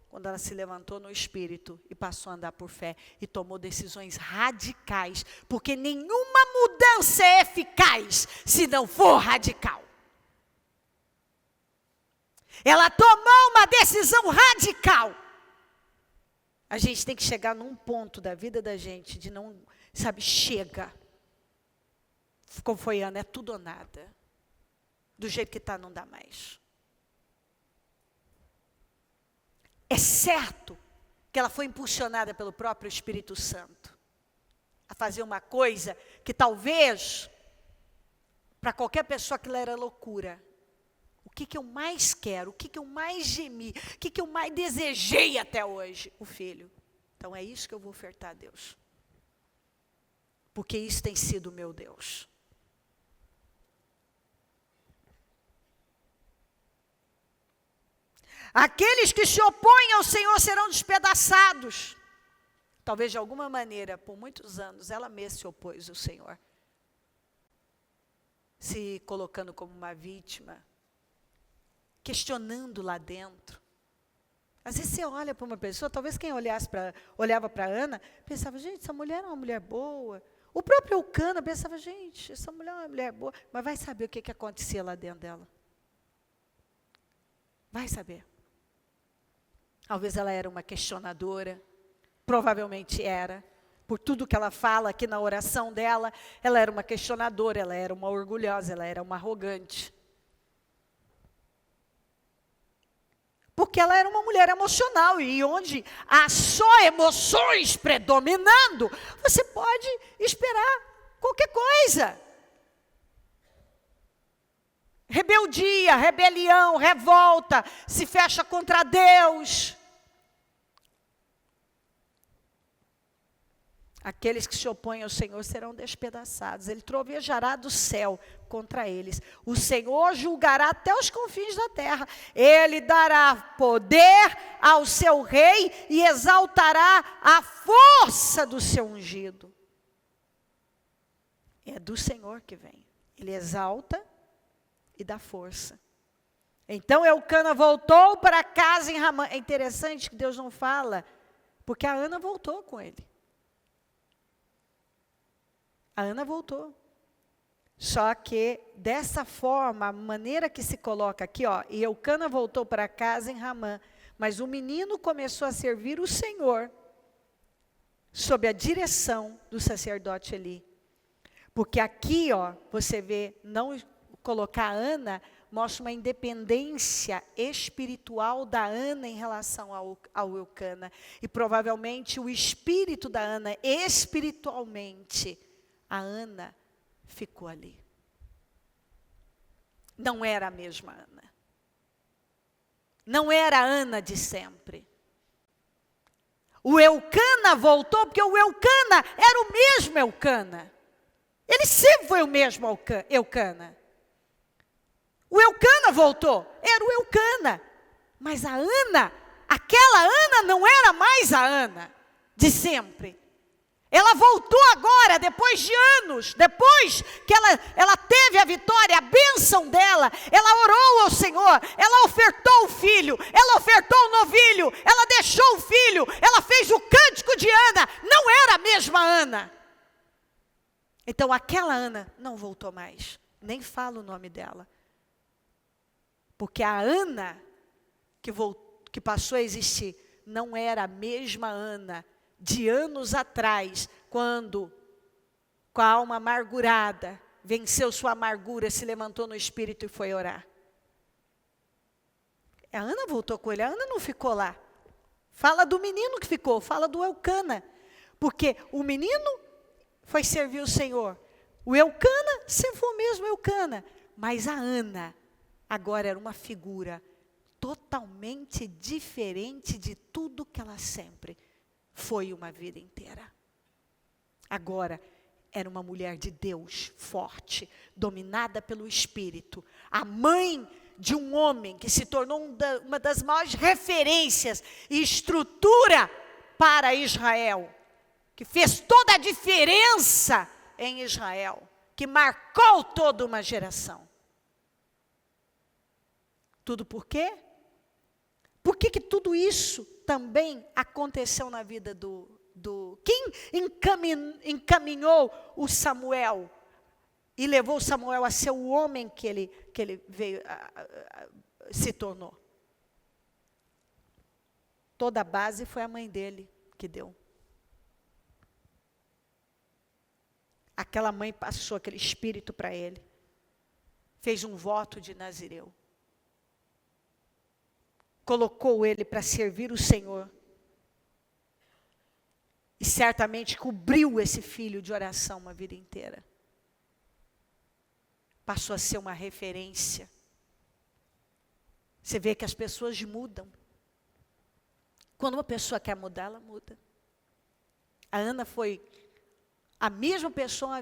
quando ela se levantou no espírito e passou a andar por fé e tomou decisões radicais, porque nenhuma mudança é eficaz se não for radical. Ela tomou uma decisão radical. A gente tem que chegar num ponto da vida da gente de não, chega. Como foi Ana, é tudo ou nada. Do jeito que está, não dá mais. É certo que ela foi impulsionada pelo próprio Espírito Santo a fazer uma coisa que talvez, para qualquer pessoa, aquilo era loucura. O que eu mais quero, o que eu mais gemi, o que eu mais desejei até hoje? O filho. Então é isso que eu vou ofertar a Deus. Porque isso tem sido o meu Deus. Aqueles que se opõem ao Senhor serão despedaçados. Talvez de alguma maneira, por muitos anos, ela mesma se opôs ao Senhor. Se colocando como uma vítima. Questionando lá dentro. Às vezes você olha para uma pessoa, talvez quem olhava para Ana, pensava, gente, essa mulher é uma mulher boa. O próprio Eucana pensava, gente, essa mulher é uma mulher boa. Mas vai saber o que acontecia lá dentro dela. Vai saber. Talvez ela era uma questionadora, provavelmente era. Por tudo que ela fala aqui na oração dela, ela era uma questionadora, ela era uma orgulhosa, ela era uma arrogante. Porque ela era uma mulher emocional, e onde há só emoções predominando, você pode esperar qualquer coisa. Rebeldia, rebelião, revolta, se fecha contra Deus. Aqueles que se opõem ao Senhor serão despedaçados. Ele trovejará do céu contra eles. O Senhor julgará até os confins da terra. Ele dará poder ao seu rei e exaltará a força do seu ungido. É do Senhor que vem. Ele exalta e dá força. Então Eucana voltou para casa em Ramã. É interessante que Deus não fala, porque a Ana voltou com ele. A Ana voltou. Só que, dessa forma, a maneira que se coloca aqui, e Eucana voltou para casa em Ramã, mas o menino começou a servir o Senhor, sob a direção do sacerdote Eli. Porque aqui, você vê, não colocar a Ana, mostra uma independência espiritual da Ana em relação ao Eucana. E provavelmente o espírito da Ana, espiritualmente, a Ana ficou ali. Não era a mesma Ana. Não era a Ana de sempre. O Eucana voltou, porque o Eucana era o mesmo Eucana. Ele sempre foi o mesmo Eucana. O Eucana voltou, era o Eucana. Mas a Ana, aquela Ana não era mais a Ana de sempre. Ela voltou agora, depois de anos, depois que ela teve a vitória, a bênção dela, ela orou ao Senhor, ela ofertou o filho, ela ofertou o novilho, ela deixou o filho, ela fez o cântico de Ana, não era a mesma Ana. Então aquela Ana não voltou mais, nem fala o nome dela. Porque a Ana que passou a existir não era a mesma Ana de anos atrás, quando com a alma amargurada, venceu sua amargura, se levantou no espírito e foi orar. A Ana voltou com ele, a Ana não ficou lá. Fala do menino que ficou, fala do Eucana. Porque o menino foi servir o Senhor. O Eucana servou mesmo Eucana. Mas a Ana agora era uma figura totalmente diferente de tudo que ela sempre foi uma vida inteira. Agora, era uma mulher de Deus, forte, dominada pelo Espírito. A mãe de um homem que se tornou uma das maiores referências e estrutura para Israel. Que fez toda a diferença em Israel. Que marcou toda uma geração. Tudo por quê? Por que tudo isso também aconteceu na vida quem encaminhou o Samuel e levou Samuel a ser o homem que ele veio, se tornou? Toda a base foi a mãe dele que deu. Aquela mãe passou aquele espírito para ele. Fez um voto de Nazireu. Colocou ele para servir o Senhor. E certamente cobriu esse filho de oração uma vida inteira. Passou a ser uma referência. Você vê que as pessoas mudam. Quando uma pessoa quer mudar, ela muda. A Ana foi a mesma pessoa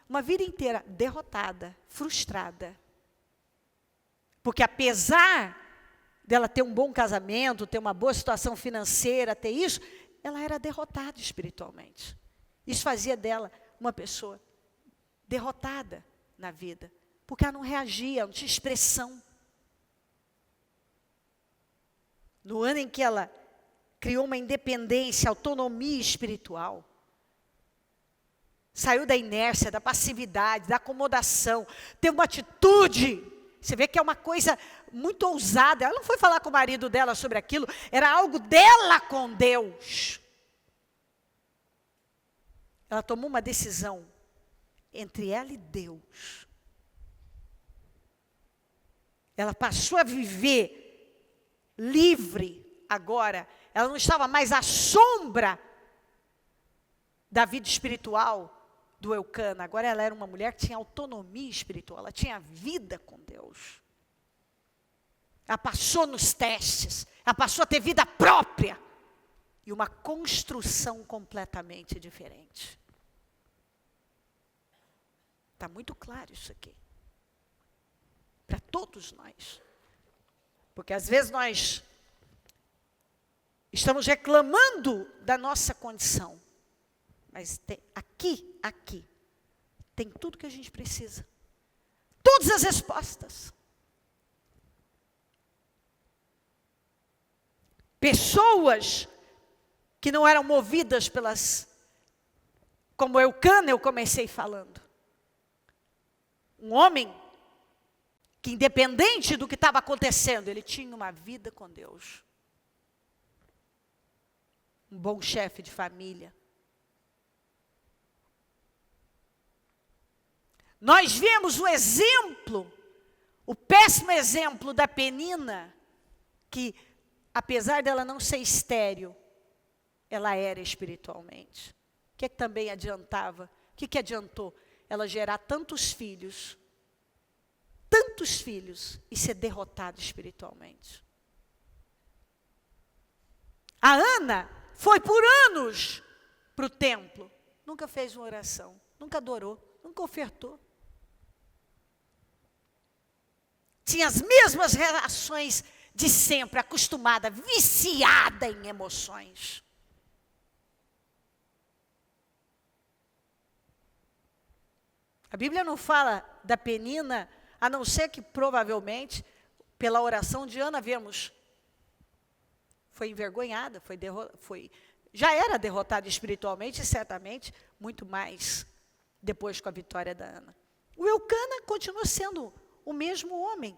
uma vida inteira derrotada, frustrada. Porque apesar dela ter um bom casamento, ter uma boa situação financeira, ter isso, ela era derrotada espiritualmente. Isso fazia dela uma pessoa derrotada na vida. Porque ela não reagia, não tinha expressão. No ano em que ela criou uma independência, autonomia espiritual, saiu da inércia, da passividade, da acomodação, teve uma atitude. Você vê que é uma coisa muito ousada. Ela não foi falar com o marido dela sobre aquilo, era algo dela com Deus. Ela tomou uma decisão entre ela e Deus. Ela passou a viver livre agora. Ela não estava mais à sombra da vida espiritual do Eucana. Agora ela era uma mulher que tinha autonomia espiritual, ela tinha vida com Deus. Ela passou nos testes, ela passou a ter vida própria. E uma construção completamente diferente. Está muito claro isso aqui. Para todos nós. Porque às vezes nós estamos reclamando da nossa condição. Mas aqui, tem tudo que a gente precisa. Todas as respostas. Pessoas que não eram movidas como Eucana, eu comecei falando. Um homem que, independente do que estava acontecendo, ele tinha uma vida com Deus. Um bom chefe de família. Nós vemos o exemplo, o péssimo exemplo da Penina, que apesar dela não ser estéril, ela era espiritualmente. O que também adiantava? O que adiantou ela gerar tantos filhos e ser derrotada espiritualmente? A Ana foi por anos para o templo, nunca fez uma oração, nunca adorou, nunca ofertou. Tinha as mesmas reações de sempre, acostumada, viciada em emoções. A Bíblia não fala da Penina, a não ser que provavelmente, pela oração de Ana, vemos, foi envergonhada, já era derrotada espiritualmente, e certamente, muito mais depois com a vitória da Ana. O Eucana continua sendo o mesmo homem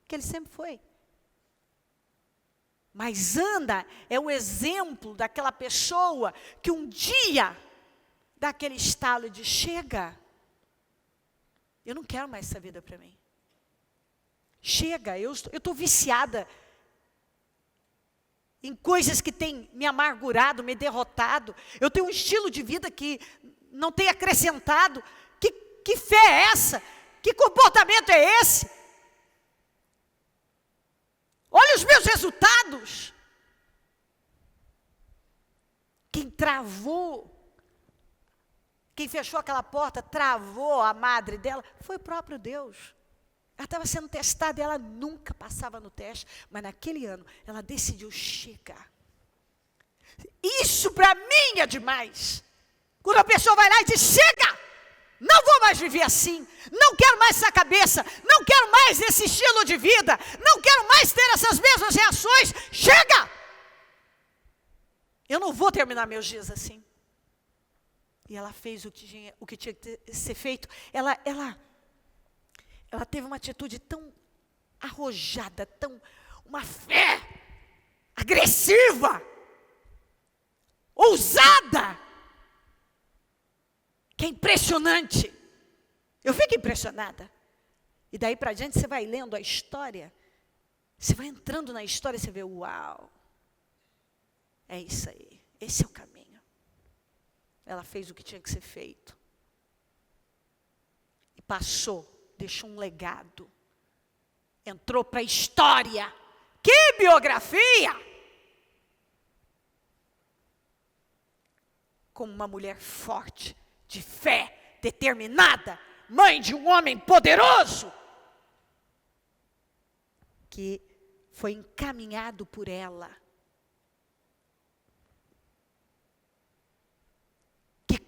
que ele sempre foi. Mas Ana é um exemplo daquela pessoa que um dia, dá aquele estalo de chega. Eu não quero mais essa vida para mim. Chega, eu estou viciada em coisas que têm me amargurado, me derrotado. Eu tenho um estilo de vida que não tem acrescentado. Que fé é essa? Que comportamento é esse? Olha os meus resultados. Quem travou, quem fechou aquela porta, travou a madre dela, foi o próprio Deus. Ela estava sendo testada e ela nunca passava no teste, mas naquele ano ela decidiu chegar. Isso para mim é demais. Quando a pessoa vai lá e diz, chega, não vou mais viver assim, não quero mais essa cabeça, não quero mais esse estilo de vida, não quero mais ter essas mesmas reações, chega! Eu não vou terminar meus dias assim. E ela fez o que tinha que ser feito. Ela teve uma atitude tão arrojada, uma fé agressiva, ousada, que é impressionante. Eu fico impressionada. E daí para diante você vai lendo a história, você vai entrando na história e você vê, uau, é isso aí, esse é o caminho. Ela fez o que tinha que ser feito. E passou. Deixou um legado. Entrou para a história. Que biografia! Como uma mulher forte, de fé, determinada, mãe de um homem poderoso, que foi encaminhado por ela. Que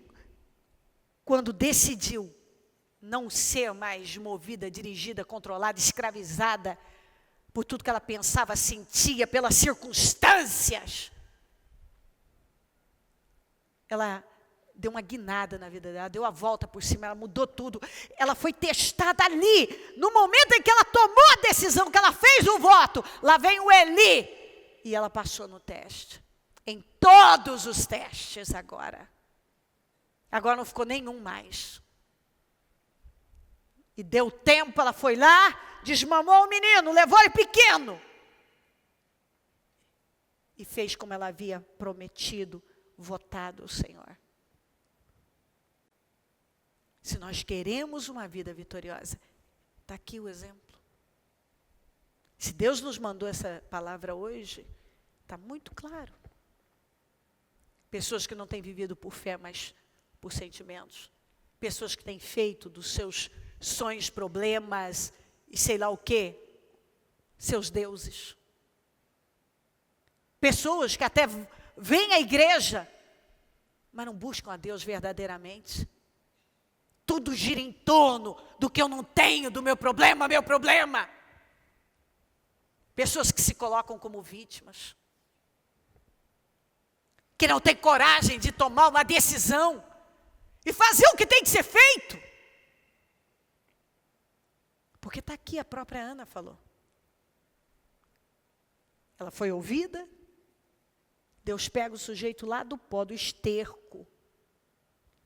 quando decidiu não ser mais movida, dirigida, controlada, escravizada por tudo que ela pensava, sentia, pelas circunstâncias. Ela deu uma guinada na vida dela, deu a volta por cima, ela mudou tudo. Ela foi testada ali, no momento em que ela tomou a decisão, que ela fez o voto. Lá vem o Eli, e ela passou no teste. Em todos os testes agora. Agora não ficou nenhum mais. E deu tempo, ela foi lá, desmamou o menino, levou ele pequeno. E fez como ela havia prometido, votado ao Senhor. Se nós queremos uma vida vitoriosa, está aqui o exemplo. Se Deus nos mandou essa palavra hoje, está muito claro. Pessoas que não têm vivido por fé, mas por sentimentos. Pessoas que têm feito dos seus sonhos, problemas e sei lá o quê, seus deuses. Pessoas que até vêm à igreja, mas não buscam a Deus verdadeiramente. Tudo gira em torno do que eu não tenho, do meu problema. Pessoas que se colocam como vítimas. Que não têm coragem de tomar uma decisão e fazer o que tem que ser feito. Porque está aqui, a própria Ana falou. Ela foi ouvida. Deus pega o sujeito lá do pó, do esterco,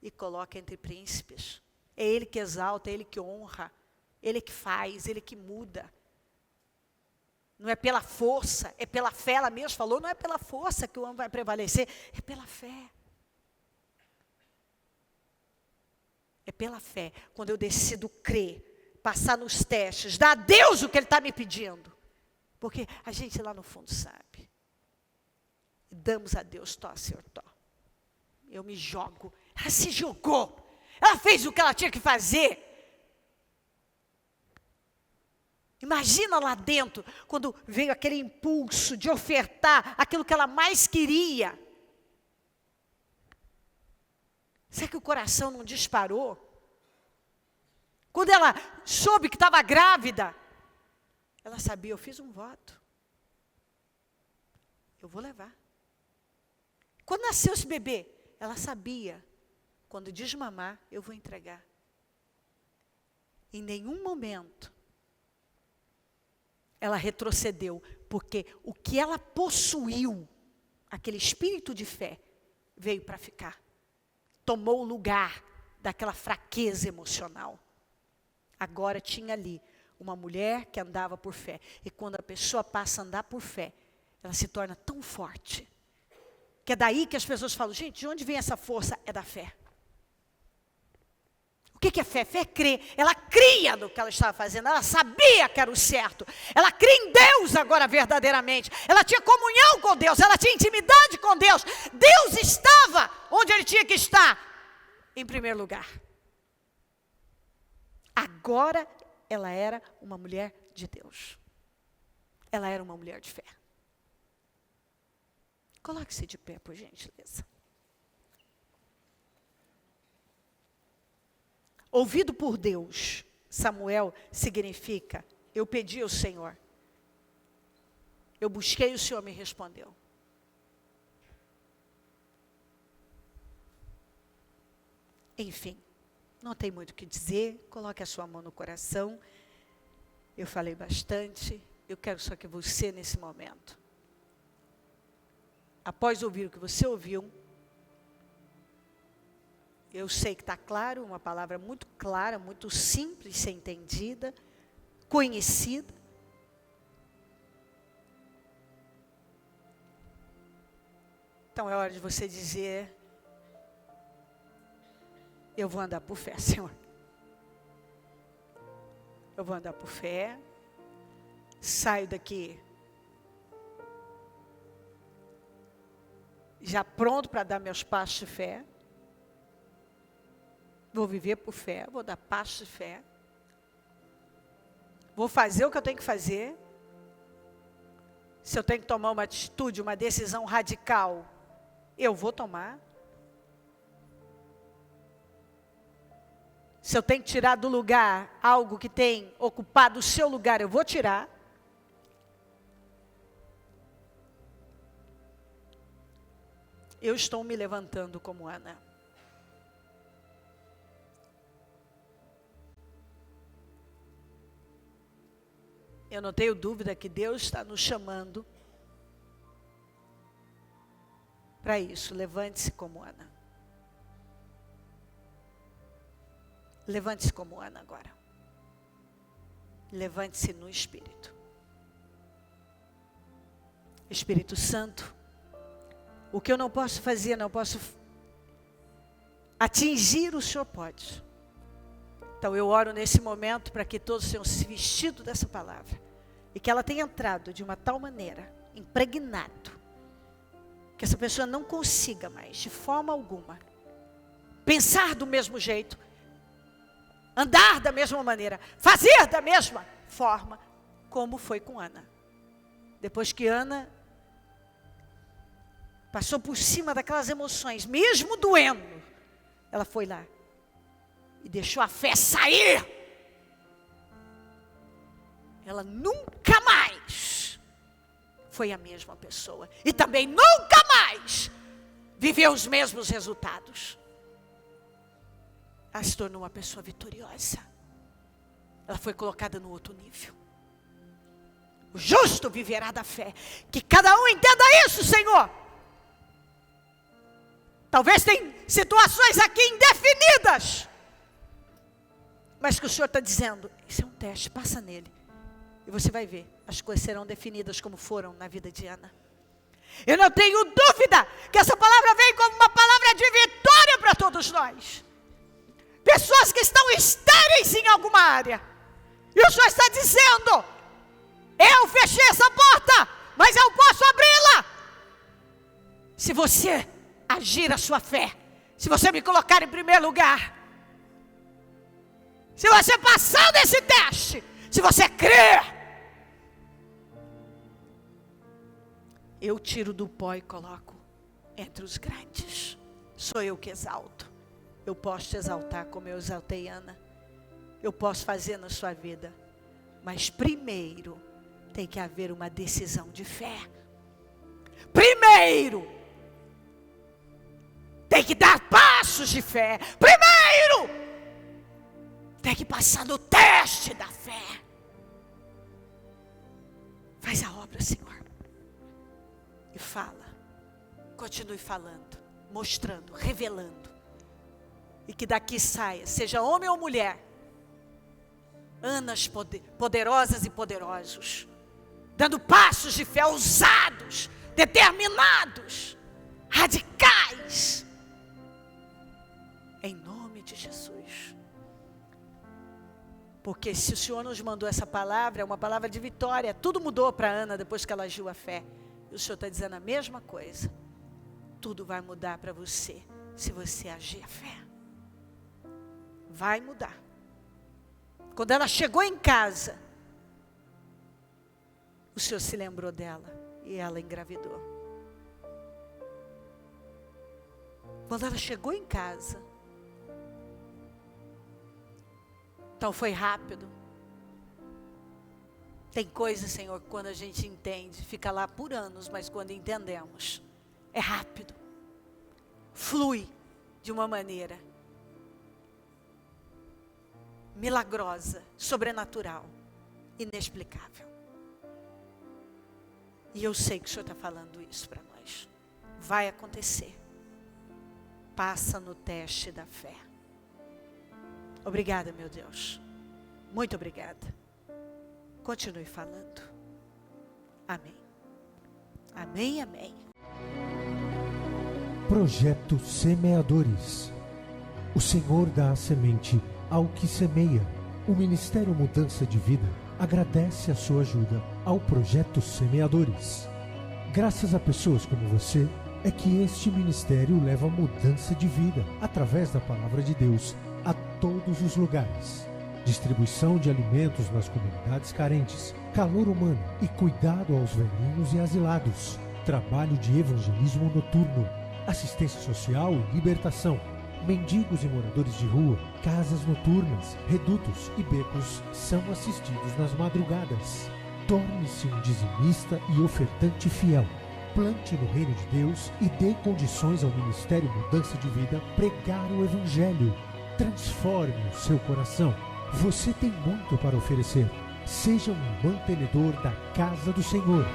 e coloca entre príncipes. É Ele que exalta, é Ele que honra, Ele que faz, Ele que muda. Não é pela força, é pela fé. Ela mesma falou, não é pela força que o homem vai prevalecer, é pela fé. É pela fé. Quando eu decido crer, passar nos testes, dar a Deus o que Ele está me pedindo. Porque a gente lá no fundo sabe. E damos a Deus, tó, Senhor, tó. Eu me jogo. Ela se jogou. Ela fez o que ela tinha que fazer. Imagina lá dentro, quando veio aquele impulso de ofertar aquilo que ela mais queria. Será que o coração não disparou? Quando ela soube que estava grávida, ela sabia, eu fiz um voto. Eu vou levar. Quando nasceu esse bebê, ela sabia, quando desmamar, eu vou entregar. Em nenhum momento, ela retrocedeu, porque o que ela possuiu, aquele espírito de fé, veio para ficar. tomou o lugar daquela fraqueza emocional. Agora tinha ali uma mulher que andava por fé. E quando a pessoa passa a andar por fé, ela se torna tão forte, que é daí que as pessoas falam, gente, de onde vem essa força? É da fé. O que é fé? Fé é crer. Ela cria no que ela estava fazendo, ela sabia que era o certo. Ela cria em Deus agora verdadeiramente. Ela tinha comunhão com Deus, ela tinha intimidade com Deus. Deus estava onde ele tinha que estar, em primeiro lugar. Agora ela era uma mulher de Deus. Ela era uma mulher de fé. Coloque-se de pé, por gentileza. Ouvido por Deus, Samuel significa, eu pedi ao Senhor. Eu busquei, o Senhor me respondeu. Enfim, não tem muito o que dizer, coloque a sua mão no coração. Eu falei bastante, eu quero só que você, nesse momento, após ouvir o que você ouviu, eu sei que está claro, uma palavra muito clara, muito simples, ser entendida, conhecida. Então é hora de você dizer, eu vou andar por fé, Senhor. Eu vou andar por fé, saio daqui já pronto para dar meus passos de fé. Vou viver por fé, vou dar passos de fé. Vou fazer o que eu tenho que fazer. Se eu tenho que tomar uma atitude, uma decisão radical, eu vou tomar. Se eu tenho que tirar do lugar algo que tem ocupado o seu lugar, eu vou tirar. Eu estou me levantando como Ana. Eu não tenho dúvida que Deus está nos chamando para isso. Levante-se como Ana. Levante-se como Ana agora. Levante-se no Espírito. Espírito Santo, o que eu não posso fazer, não posso atingir, o Senhor pode. Então eu oro nesse momento para que todos tenham se vestido dessa palavra. E que ela tenha entrado de uma tal maneira, impregnado, que essa pessoa não consiga mais, de forma alguma, pensar do mesmo jeito, andar da mesma maneira, fazer da mesma forma, como foi com Ana. Depois que Ana passou por cima daquelas emoções, mesmo doendo, ela foi lá e deixou a fé sair. Ela nunca mais foi a mesma pessoa. E também nunca mais viveu os mesmos resultados. Ela se tornou uma pessoa vitoriosa. Ela foi colocada no outro nível. O justo viverá da fé. Que cada um entenda isso, Senhor. Talvez tem situações aqui indefinidas, mas que o Senhor está dizendo, isso é um teste, passa nele. E você vai ver, as coisas serão definidas como foram na vida de Ana. Eu não tenho dúvida que essa palavra vem como uma palavra de vitória para todos nós. Pessoas que estão estéreis em alguma área. E o Senhor está dizendo, eu fechei essa porta, mas eu posso abri-la. Se você agir a sua fé, se você me colocar em primeiro lugar, se você passar desse teste, se você crer, eu tiro do pó e coloco entre os grandes. Sou eu que exalto. Eu posso te exaltar como eu exaltei Ana. Eu posso fazer na sua vida. Mas primeiro tem que haver uma decisão de fé. Primeiro tem que dar passos de fé. Primeiro tem que passar no teste da fé. Faz a obra, Senhor. E fala. Continue falando, mostrando, revelando. E que daqui saia, seja homem ou mulher, Anas poderosas e poderosos, dando passos de fé ousados, determinados, radicais, em nome de Jesus. Porque se o Senhor nos mandou essa palavra, é uma palavra de vitória. Tudo mudou para Ana depois que ela agiu a fé. E o Senhor está dizendo a mesma coisa. Tudo vai mudar para você, se você agir a fé. Vai mudar. Quando ela chegou em casa, o Senhor se lembrou dela e ela engravidou. Quando ela chegou em casa, então foi rápido. Tem coisa, Senhor, que quando a gente entende, fica lá por anos, mas quando entendemos, é rápido. Flui de uma maneira milagrosa, sobrenatural, inexplicável. E eu sei que o Senhor está falando isso para nós. Vai acontecer. Passa no teste da fé. Obrigada, meu Deus. Muito obrigada. Continue falando. Amém. Amém, amém. Projeto Semeadores. O Senhor dá a semente ao que semeia. O Ministério Mudança de Vida agradece a sua ajuda ao Projeto Semeadores. Graças a pessoas como você, é que este ministério leva mudança de vida através da Palavra de Deus a todos os lugares. Distribuição de alimentos nas comunidades carentes, calor humano e cuidado aos velhinhos e asilados. Trabalho de evangelismo noturno, assistência social e libertação. Mendigos e moradores de rua, casas noturnas, redutos e becos são assistidos nas madrugadas. Torne-se um dizimista e ofertante fiel. Plante no reino de Deus e dê condições ao Ministério Mudança de Vida pregar o Evangelho. Transforme o seu coração. Você tem muito para oferecer. Seja um mantenedor da casa do Senhor.